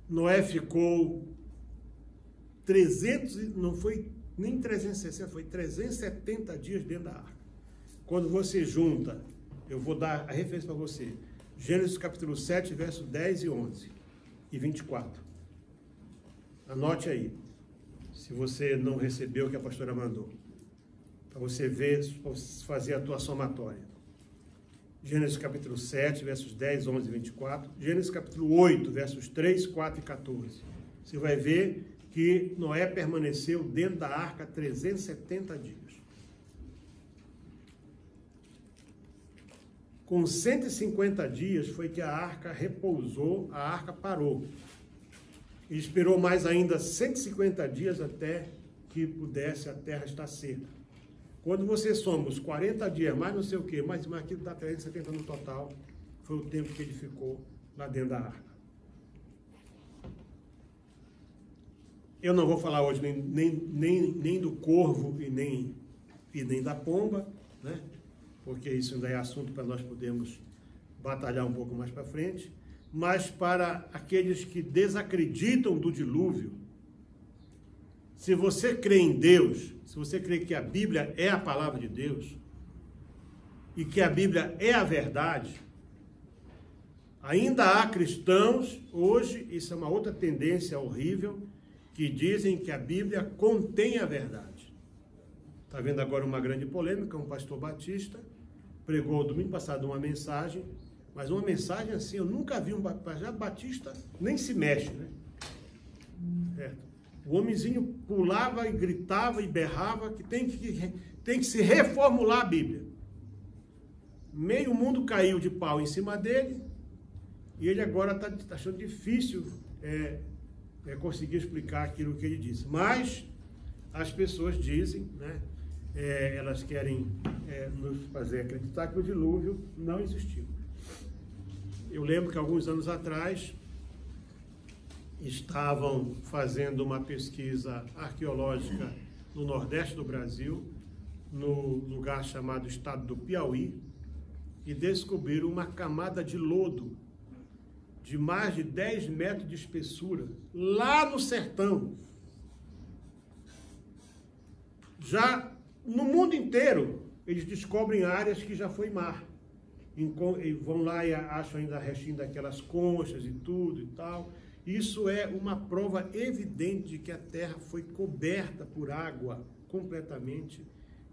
Noé ficou 300, não foi nem 360, foi 370 dias dentro da arca. Quando você junta, eu vou dar a referência para você, Gênesis capítulo 7, verso 10 e 11 e 24. Anote aí, se você não recebeu o que a pastora mandou, para você ver, para fazer a tua somatória. Gênesis capítulo 7, versos 10, 11 e 24. Gênesis capítulo 8, versos 3, 4 e 14. Você vai ver que Noé permaneceu dentro da arca 370 dias. Com 150 dias foi que a arca repousou, a arca parou. E esperou mais ainda 150 dias até que pudesse a terra estar seca. Quando você soma os 40 dias, mais não sei o quê, mais aquilo dá 370 no total, foi o tempo que ele ficou lá dentro da arca. Eu não vou falar hoje nem do corvo e nem da pomba, né? Porque isso ainda é assunto para nós podermos batalhar um pouco mais para frente. Mas para aqueles que desacreditam do dilúvio, se você crê em Deus, se você crê que a Bíblia é a palavra de Deus, e que a Bíblia é a verdade, ainda há cristãos, hoje, isso é uma outra tendência horrível, que dizem que a Bíblia contém a verdade. Está vendo agora uma grande polêmica, um pastor batista pregou domingo passado uma mensagem, mas uma mensagem assim, eu nunca vi um batista, nem se mexe, né? Certo? O homenzinho pulava e gritava e berrava que tem que se reformular a Bíblia. Meio mundo caiu de pau em cima dele e ele agora está achando difícil conseguir explicar aquilo que ele disse. Mas as pessoas dizem, né? Elas querem nos fazer acreditar que o dilúvio não existiu. Eu lembro que alguns anos atrás estavam fazendo uma pesquisa arqueológica no Nordeste do Brasil, no lugar chamado Estado do Piauí, e descobriram uma camada de lodo de mais de 10 metros de espessura, lá no sertão. Já no mundo inteiro, eles descobrem áreas que já foi mar. E vão lá e acham ainda restinho daquelas conchas e tudo e tal. Isso é uma prova evidente de que a Terra foi coberta por água completamente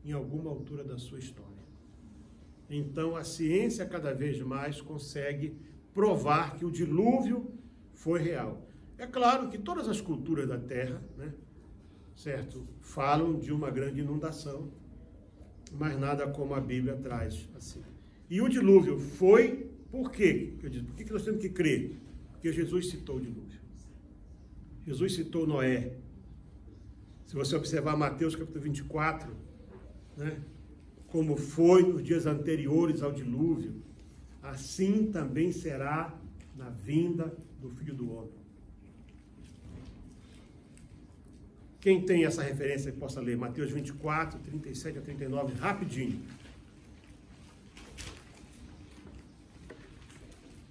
em alguma altura da sua história. Então, a ciência cada vez mais consegue provar que o dilúvio foi real. É claro que todas as culturas da Terra, né, certo, falam de uma grande inundação, mas nada como a Bíblia traz assim. E o dilúvio foi, por quê? Por que nós temos que crer? Porque Jesus citou o dilúvio. Jesus citou Noé. Se você observar Mateus capítulo 24, né, como foi nos dias anteriores ao dilúvio, assim também será na vinda do Filho do Homem. Quem tem essa referência que possa ler? Mateus 24, 37 a 39, rapidinho.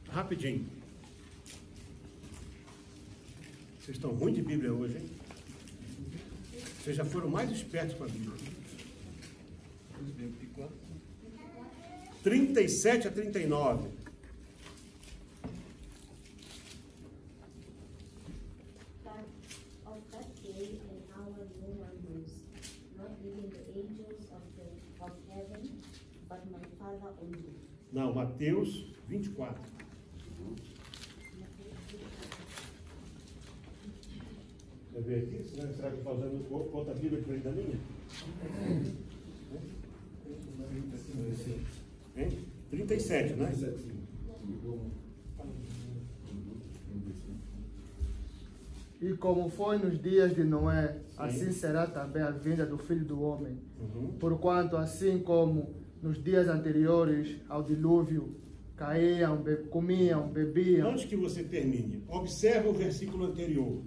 Rapidinho. Vocês estão ruim de Bíblia hoje, hein? Vocês já foram mais espertos com a Bíblia. 37 a 39. Of that day and hour no one knows, not even the angels of heaven, but my Father only. Não, Mateus 24. Quer ver aqui? Será que eu estou usando outra Bíblia diferente da minha? Hein? 37, né? E como foi nos dias de Noé, assim será também a vinda do Filho do Homem. Porquanto, assim como nos dias anteriores ao dilúvio, caíam, comiam, bebiam. Antes que você termine, observe o versículo anterior,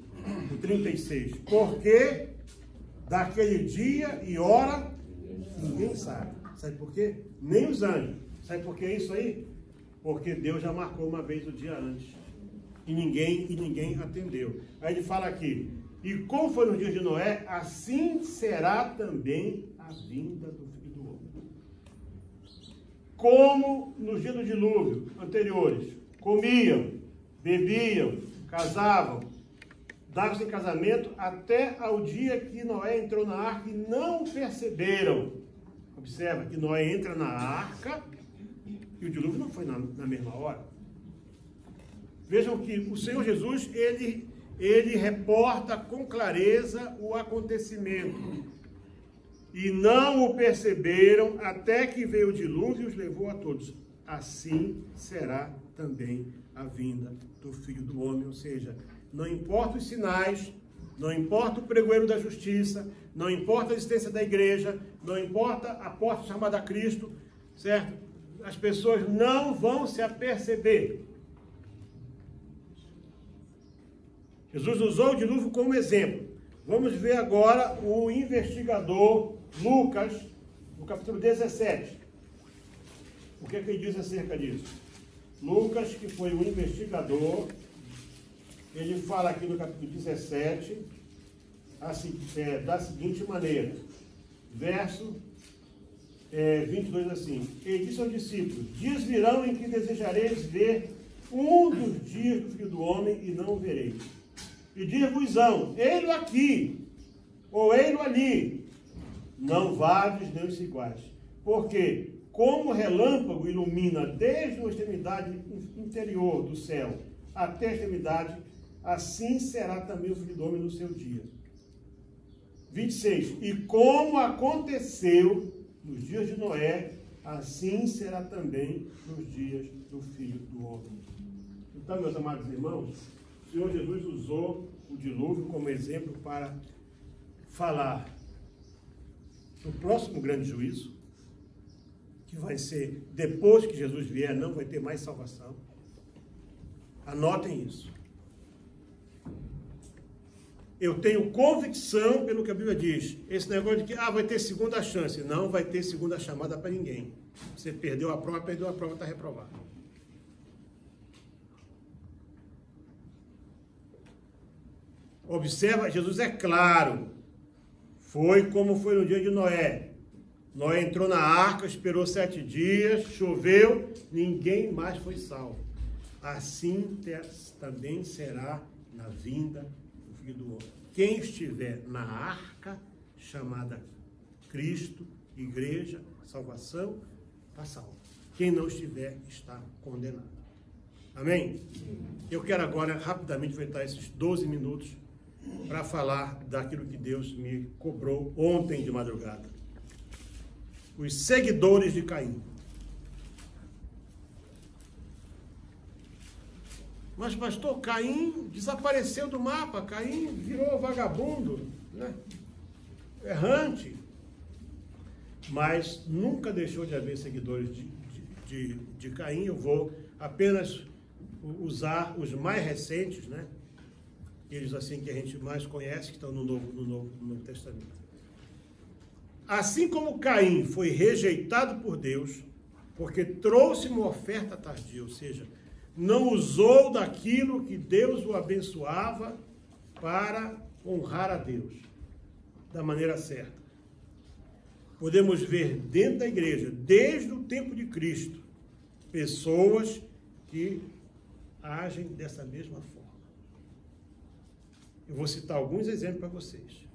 o 36. Porque daquele dia e hora ninguém sabe. Sabe por quê? Nem os anjos. Sabe por que é isso aí? Porque Deus já marcou uma vez o dia antes. E ninguém atendeu. Aí ele fala aqui: e como foi no dia de Noé, assim será também a vinda do Filho do Homem. Como nos dias do dilúvio anteriores, comiam, bebiam, casavam, davam-se em casamento até ao dia que Noé entrou na arca e não perceberam. Observa que Noé entra na arca e o dilúvio não foi na mesma hora. Vejam que o Senhor Jesus, ele reporta com clareza o acontecimento. E não o perceberam até que veio o dilúvio e os levou a todos. Assim será também a vinda do Filho do Homem. Ou seja, não importa os sinais, não importa o pregoeiro da justiça, não importa a existência da igreja, não importa a porta chamada Cristo, certo? As pessoas não vão se aperceber. Jesus usou o dilúvio como exemplo. Vamos ver agora o investigador Lucas, no capítulo 17. O que é que ele diz acerca disso? Lucas, que foi o investigador, ele fala aqui no capítulo 17, da seguinte maneira, verso 22 assim: ele disse aos discípulos: dias virão em que desejareis ver um dos dias do Filho do Homem e não o vereis. E dir-vos-ão: ei-lo aqui, ou ei-lo ali. Não vades nem os iguais. Porque, como o relâmpago ilumina desde a extremidade interior do céu até a extremidade, assim será também o Filho do Homem no seu dia. 26. E como aconteceu nos dias de Noé, assim será também nos dias do Filho do Homem. Então, meus amados irmãos, o Senhor Jesus usou o dilúvio como exemplo para falar do próximo grande juízo, que vai ser depois que Jesus vier, não vai ter mais salvação. Anotem isso. Eu tenho convicção pelo que a Bíblia diz. Esse negócio de que vai ter segunda chance. Não vai ter segunda chamada para ninguém. Você perdeu a prova, está reprovado. Observa, Jesus é claro. Foi como foi no dia de Noé. Noé entrou na arca, esperou 7 dias, choveu, ninguém mais foi salvo. Assim também será na vinda do Filho do Homem. Quem estiver na arca, chamada Cristo, igreja, salvação, está salvo. Quem não estiver, está condenado. Amém? Eu quero agora, rapidamente, aproveitar esses 12 minutos para falar daquilo que Deus me cobrou ontem de madrugada. Os seguidores de Caim. Mas, pastor, Caim desapareceu do mapa. Caim virou vagabundo, né? Errante. Mas nunca deixou de haver seguidores de Caim. Eu vou apenas usar os mais recentes, né? Eles assim que a gente mais conhece, que estão no Novo Testamento. Assim como Caim foi rejeitado por Deus, porque trouxe uma oferta tardia, ou seja, não usou daquilo que Deus o abençoava para honrar a Deus, da maneira certa. Podemos ver dentro da igreja, desde o tempo de Cristo, pessoas que agem dessa mesma forma. Eu vou citar alguns exemplos para vocês.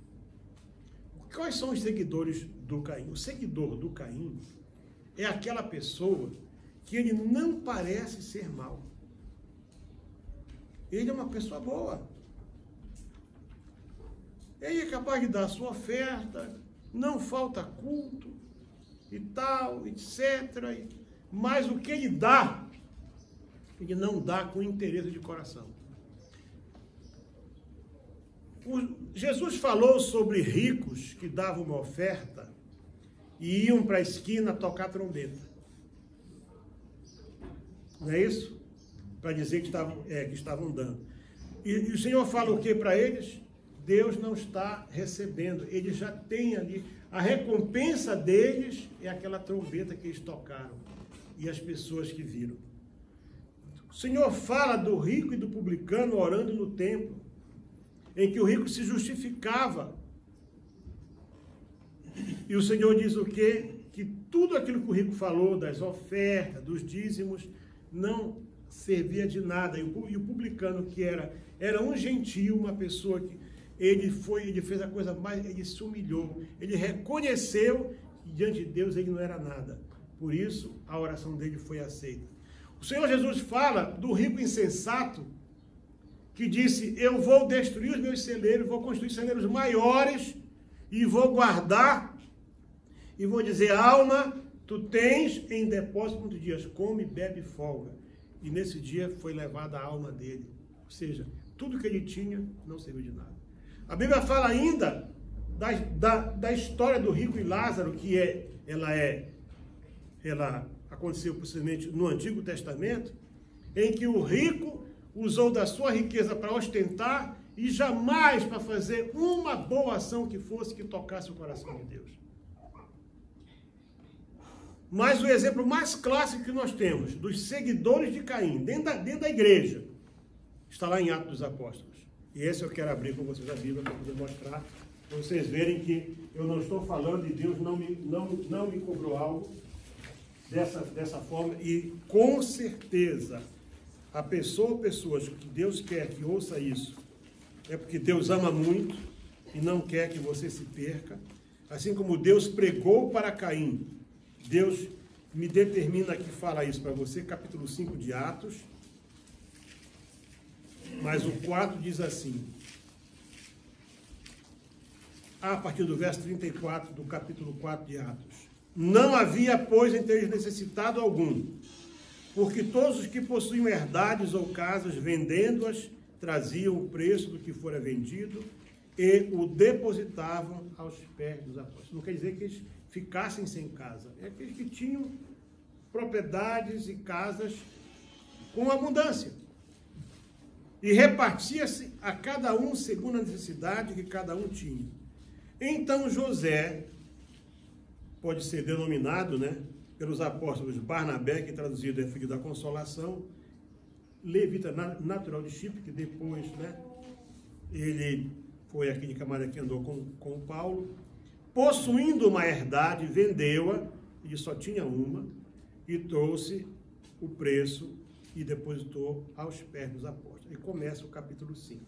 Quais são os seguidores do Caim? O seguidor do Caim é aquela pessoa que ele não parece ser mau. Ele é uma pessoa boa. Ele é capaz de dar a sua oferta, não falta culto e tal, etc. Mas o que ele dá, ele não dá com interesse de coração. Jesus falou sobre ricos que davam uma oferta e iam para a esquina tocar trombeta. Não é isso? Para dizer que estavam dando. E o Senhor fala o que para eles? Deus não está recebendo. Eles já têm ali. A recompensa deles é aquela trombeta que eles tocaram. E as pessoas que viram. O Senhor fala do rico e do publicano orando no templo. Em que o rico se justificava. E o Senhor diz o quê? Que tudo aquilo que o rico falou, das ofertas, dos dízimos, não servia de nada. E o publicano, que era um gentio, uma pessoa que ele fez a coisa mais, ele se humilhou, ele reconheceu que diante de Deus ele não era nada. Por isso, a oração dele foi aceita. O Senhor Jesus fala do rico insensato, que disse, eu vou destruir os meus celeiros, vou construir celeiros maiores, e vou guardar, e vou dizer, alma, tu tens em depósito muitos dias, come, bebe e folga. E nesse dia foi levada a alma dele. Ou seja, tudo que ele tinha não serviu de nada. A Bíblia fala ainda da história do rico e Lázaro, que ela aconteceu possivelmente no Antigo Testamento, em que o rico usou da sua riqueza para ostentar e jamais para fazer uma boa ação que tocasse o coração de Deus. Mas o exemplo mais clássico que nós temos dos seguidores de Caim, dentro da igreja, está lá em Atos dos Apóstolos. E esse eu quero abrir com vocês a Bíblia para poder mostrar, para vocês verem que eu não estou falando e Deus não me cobrou algo dessa forma. E com certeza, pessoas que Deus quer que ouça isso, é porque Deus ama muito e não quer que você se perca. Assim como Deus pregou para Caim, Deus me determina aqui falar isso para você, capítulo 5 de Atos. Mas o 4 diz assim, a partir do verso 34 do capítulo 4 de Atos. Não havia, pois, entre eles necessitado algum, porque todos os que possuíam herdades ou casas, vendendo-as, traziam o preço do que fora vendido e o depositavam aos pés dos apóstolos. Não quer dizer que eles ficassem sem casa. É aqueles que tinham propriedades e casas com abundância. E repartia-se a cada um segundo a necessidade que cada um tinha. Então José, pode ser denominado, pelos apóstolos Barnabé, que traduzido é filho da consolação, levita natural de Chipre, que depois, ele foi aquele camarada que andou com Paulo, possuindo uma herdade, vendeu-a, e só tinha uma, e trouxe o preço e depositou aos pés dos apóstolos. E começa o capítulo 5.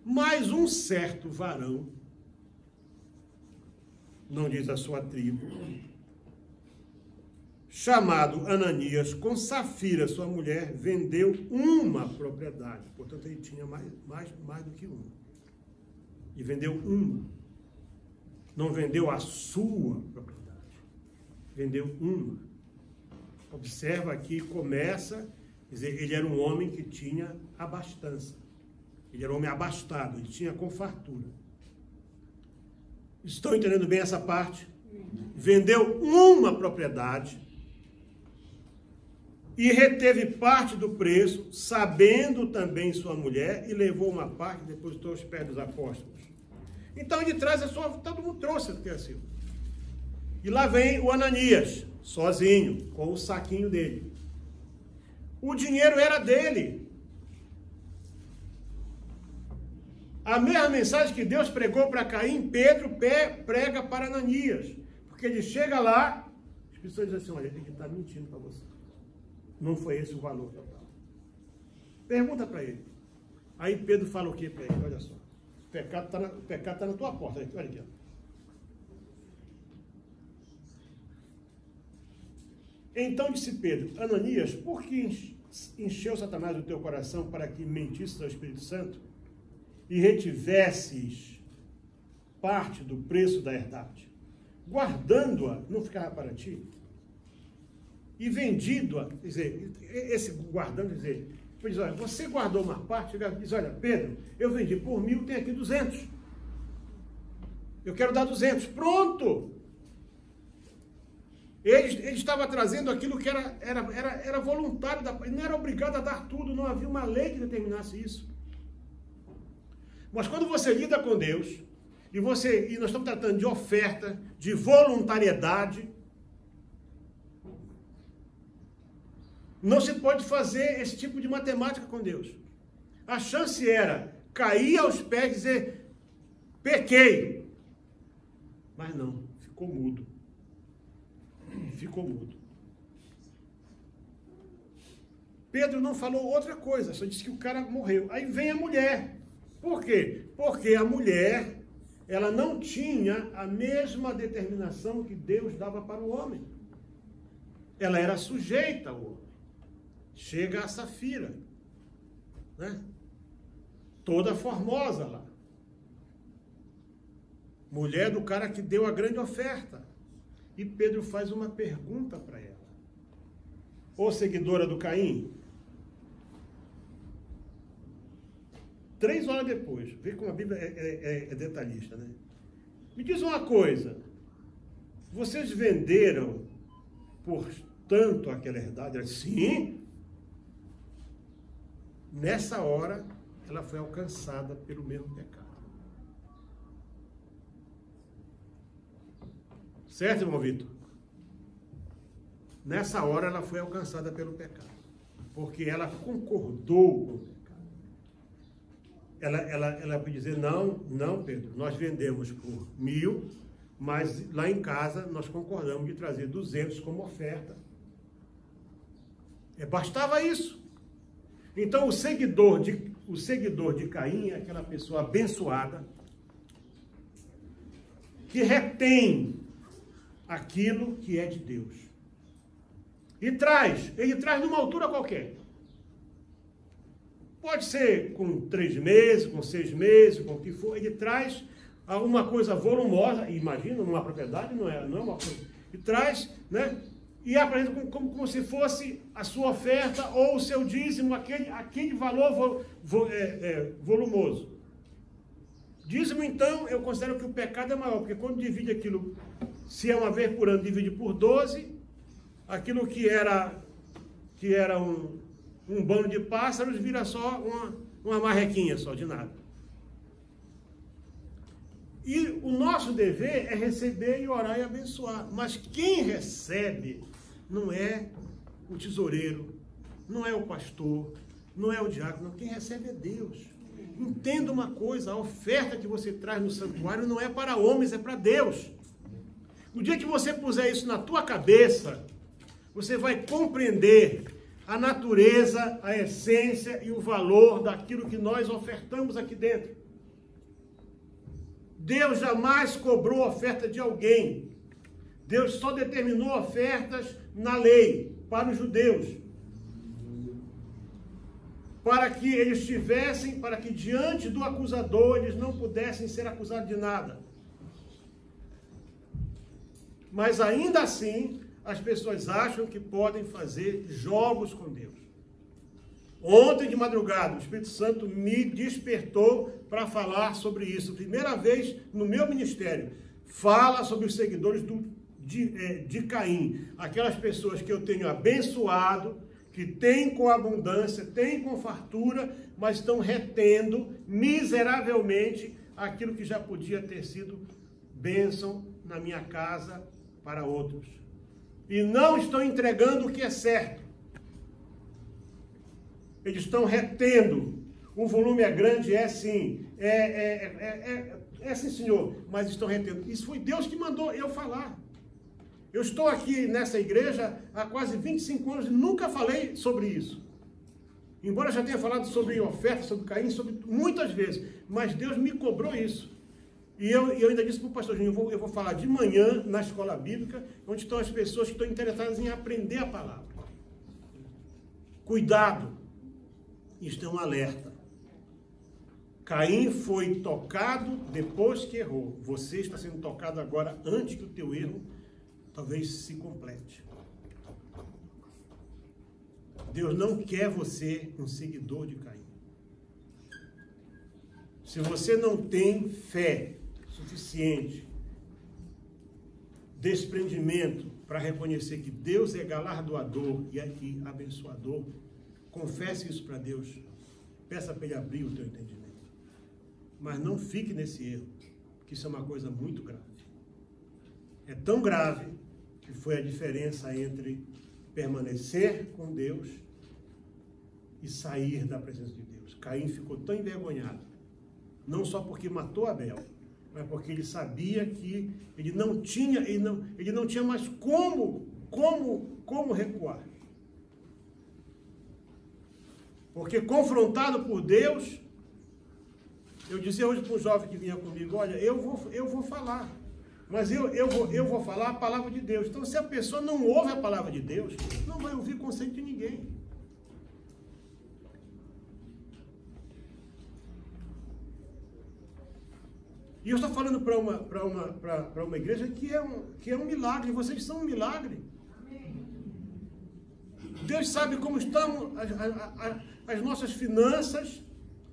Mas um certo varão, não diz a sua tribo, chamado Ananias, com Safira, sua mulher, vendeu uma propriedade. Portanto, ele tinha mais do que uma. E vendeu uma. Não vendeu a sua propriedade. Vendeu uma. Observa aqui, começa, quer dizer, ele era um homem que tinha abastança. Ele era um homem abastado, ele tinha com fartura. Estão entendendo bem essa parte? Vendeu uma propriedade e reteve parte do preço, sabendo também sua mulher, e levou uma parte e depositou aos pés dos apóstolos. Então ele traz todo mundo trouxe o que é assim. E lá vem o Ananias, sozinho, com o saquinho dele. O dinheiro era dele. A mesma mensagem que Deus pregou para Caim, Pedro prega para Ananias. Porque ele chega lá, as pessoas dizem assim, olha, ele está mentindo para você. Não foi esse o valor total. Pergunta para ele. Aí Pedro fala o que para ele? Olha só. O pecado está na tua porta. Olha aqui. Então disse Pedro, Ananias, por que encheu Satanás o teu coração para que mentisses ao Espírito Santo e retivesses parte do preço da herdade? Guardando-a, não ficava para ti? E vendido-a, quer dizer, esse guardando, quer dizer, diz, olha, você guardou uma parte, diz, olha, Pedro, eu vendi por 1.000, tem aqui 200. Eu quero dar 200, pronto! Ele estava trazendo aquilo que era voluntário, ele não era obrigado a dar tudo, não havia uma lei que determinasse isso. Mas quando você lida com Deus, e nós estamos tratando de oferta, de voluntariedade, não se pode fazer esse tipo de matemática com Deus. A chance era cair aos pés e dizer, pequei. Mas não, ficou mudo. Ficou mudo. Pedro não falou outra coisa, só disse que o cara morreu. Aí vem a mulher. Por quê? Porque a mulher, ela não tinha a mesma determinação que Deus dava para o homem. Ela era sujeita ao homem. Chega a Safira, né? Toda formosa lá. Mulher do cara que deu a grande oferta. E Pedro faz uma pergunta para ela. Ô seguidora do Caim, 3 horas depois, vê como a Bíblia é detalhista, né? Me diz uma coisa, vocês venderam por tanto aquela herdade? Ela disse, sim. Nessa hora, ela foi alcançada pelo mesmo pecado. Certo, irmão Vitor? Nessa hora, ela foi alcançada pelo pecado. Porque ela concordou com o pecado. Ela pode dizer, não, Pedro, nós vendemos por 1.000, mas lá em casa nós concordamos de trazer 200 como oferta. Bastava isso. Então, o seguidor de Caim é aquela pessoa abençoada que retém aquilo que é de Deus. E ele traz numa altura qualquer. Pode ser com 3 meses, com 6 meses, com o que for, ele traz uma coisa volumosa, imagina, numa propriedade, não é uma coisa, e traz, né? E apresenta como se fosse a sua oferta ou o seu dízimo, aquele valor volumoso. Dízimo, então, eu considero que o pecado é maior, porque quando divide aquilo, se é uma vez por ano, divide por 12, aquilo que era um bando de pássaros vira só uma marrequinha só, de nada. E o nosso dever é receber e orar e abençoar. Mas quem recebe não é o tesoureiro, não é o pastor, não é o diácono. Quem recebe é Deus. Entenda uma coisa, a oferta que você traz no santuário não é para homens, é para Deus. No dia que você puser isso na tua cabeça, você vai compreender a natureza, a essência e o valor daquilo que nós ofertamos aqui dentro. Deus jamais cobrou oferta de alguém. Deus só determinou ofertas na lei para os judeus. Para que eles tivessem, para que diante do acusador eles não pudessem ser acusados de nada. Mas ainda assim, as pessoas acham que podem fazer jogos com Deus. Ontem de madrugada, o Espírito Santo me despertou para falar sobre isso. Primeira vez no meu ministério. Fala sobre os seguidores de Caim. Aquelas pessoas que eu tenho abençoado, que têm com abundância, têm com fartura, mas estão retendo miseravelmente aquilo que já podia ter sido bênção na minha casa para outros. E não estão entregando o que é certo. Eles estão retendo. O volume é grande, é sim. É sim, senhor. Mas estão retendo. Isso foi Deus que mandou eu falar. Eu estou aqui nessa igreja há quase 25 anos e nunca falei sobre isso. Embora eu já tenha falado sobre oferta, sobre Caim, sobre muitas vezes. Mas Deus me cobrou isso. E eu ainda disse para o pastor Júnior, eu vou falar de manhã na escola bíblica, onde estão as pessoas que estão interessadas em aprender a palavra. Cuidado. Isto é um alerta. Caim foi tocado depois que errou. Você está sendo tocado agora antes que o teu erro talvez se complete. Deus não quer você um seguidor de Caim. Se você não tem fé suficiente, desprendimento para reconhecer que Deus é galardoador e abençoador, confesse isso para Deus. Peça para Ele abrir o teu entendimento. Mas não fique nesse erro, porque isso é uma coisa muito grave. É tão grave que foi a diferença entre permanecer com Deus e sair da presença de Deus. Caim ficou tão envergonhado, não só porque matou Abel, mas porque ele sabia que ele não tinha mais como recuar. Porque confrontado por Deus, eu dizia hoje para um jovem que vinha comigo, olha, eu vou falar, mas eu vou falar a palavra de Deus. Então, se a pessoa não ouve a palavra de Deus, não vai ouvir conselho de ninguém. E eu estou falando para uma igreja que é um milagre. Vocês são um milagre. Deus sabe como estão as nossas finanças.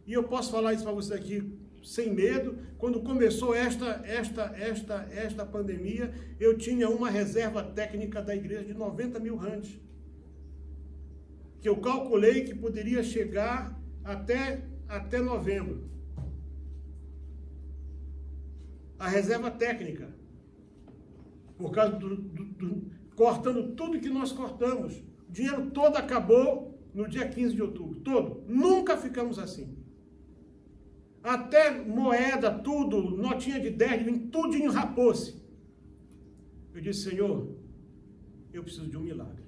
E eu posso falar isso para vocês aqui sem medo. Quando começou esta pandemia, eu tinha uma reserva técnica da igreja de 90 mil rands. Que eu calculei que poderia chegar até novembro. A reserva técnica, por causa cortando tudo que nós cortamos. O dinheiro todo acabou no dia 15 de outubro, todo. Nunca ficamos assim. Até moeda, tudo, notinha de 10, de 20, tudinho rapou-se. Eu disse, Senhor, eu preciso de um milagre.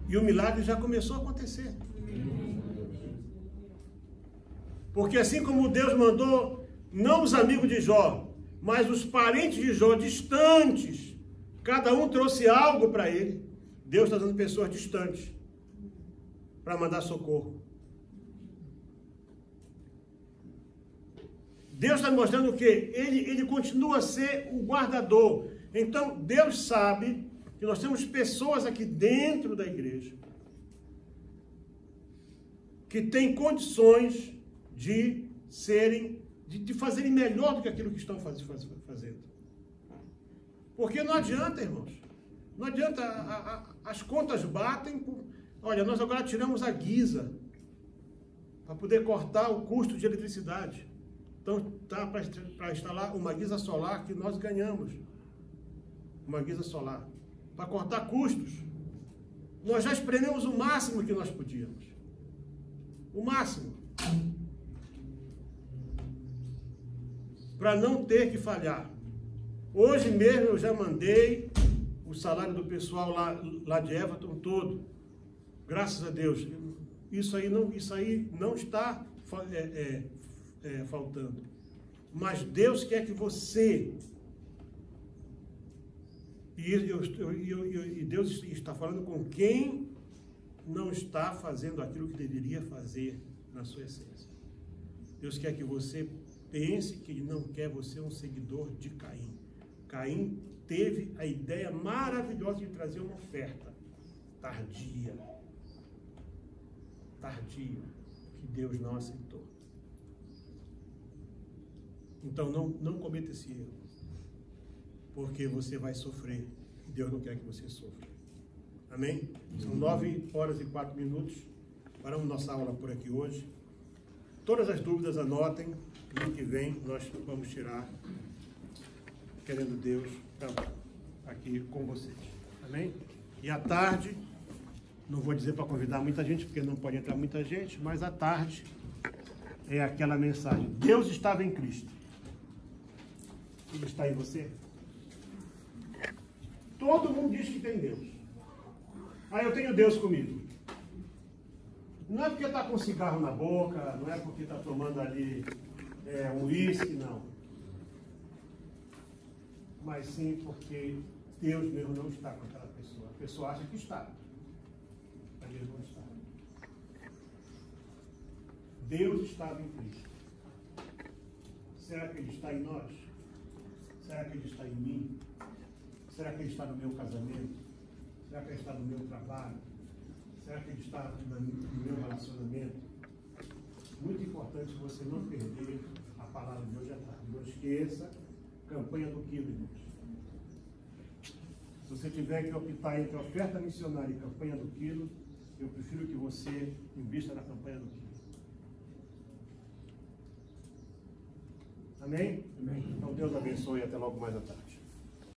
E o milagre já começou a acontecer. Porque assim como Deus mandou, não os amigos de Jó, mas os parentes de Jó distantes, cada um trouxe algo para ele. Deus está dando pessoas distantes para mandar socorro. Deus está mostrando o quê? Ele continua a ser o guardador. Então, Deus sabe que nós temos pessoas aqui dentro da igreja que têm condições de fazerem melhor do que aquilo que estão fazendo. Porque não adianta, irmãos. Não adianta, as contas batem. Olha, nós agora tiramos a guisa para poder cortar o custo de eletricidade. Então, tá para instalar uma guisa solar que nós ganhamos. Uma guisa solar. Para cortar custos. Nós já esprememos o máximo que nós podíamos. O máximo. Para não ter que falhar. Hoje mesmo eu já mandei o salário do pessoal lá de Everton todo. Graças a Deus. Isso aí não está faltando. Mas Deus quer que você... E Deus está falando com quem não está fazendo aquilo que deveria fazer na sua essência. Deus quer que você pense que Ele não quer você um seguidor de Caim. Caim teve a ideia maravilhosa de trazer uma oferta tardia, que Deus não aceitou. Então não cometa esse erro, porque você vai sofrer e Deus não quer que você sofra. Amém? São 9h04. Paramos nossa aula por aqui hoje. Todas as dúvidas anotem. No que vem nós vamos tirar, querendo Deus, aqui com vocês. Amém? E à tarde, não vou dizer para convidar muita gente, porque não pode entrar muita gente, mas à tarde é aquela mensagem. Deus estava em Cristo. Ele está em você? Todo mundo diz que tem Deus. Eu tenho Deus comigo. Não é porque está com cigarro na boca, não é porque está tomando ali um uísque, não. Mas sim porque Deus mesmo não está com aquela pessoa. A pessoa acha que está, mas Deus não está. Deus estava em Cristo. Será que Ele está em nós? Será que Ele está em mim? Será que Ele está no meu casamento? Será que Ele está no meu trabalho? Será que Ele está no meu relacionamento? Muito importante você não perder a palavra de hoje à tarde. Não esqueça, campanha do quilo, irmãos. Se você tiver que optar entre oferta missionária e campanha do quilo, eu prefiro que você invista na campanha do quilo. Amém? Amém. Então Deus abençoe e até logo mais à tarde.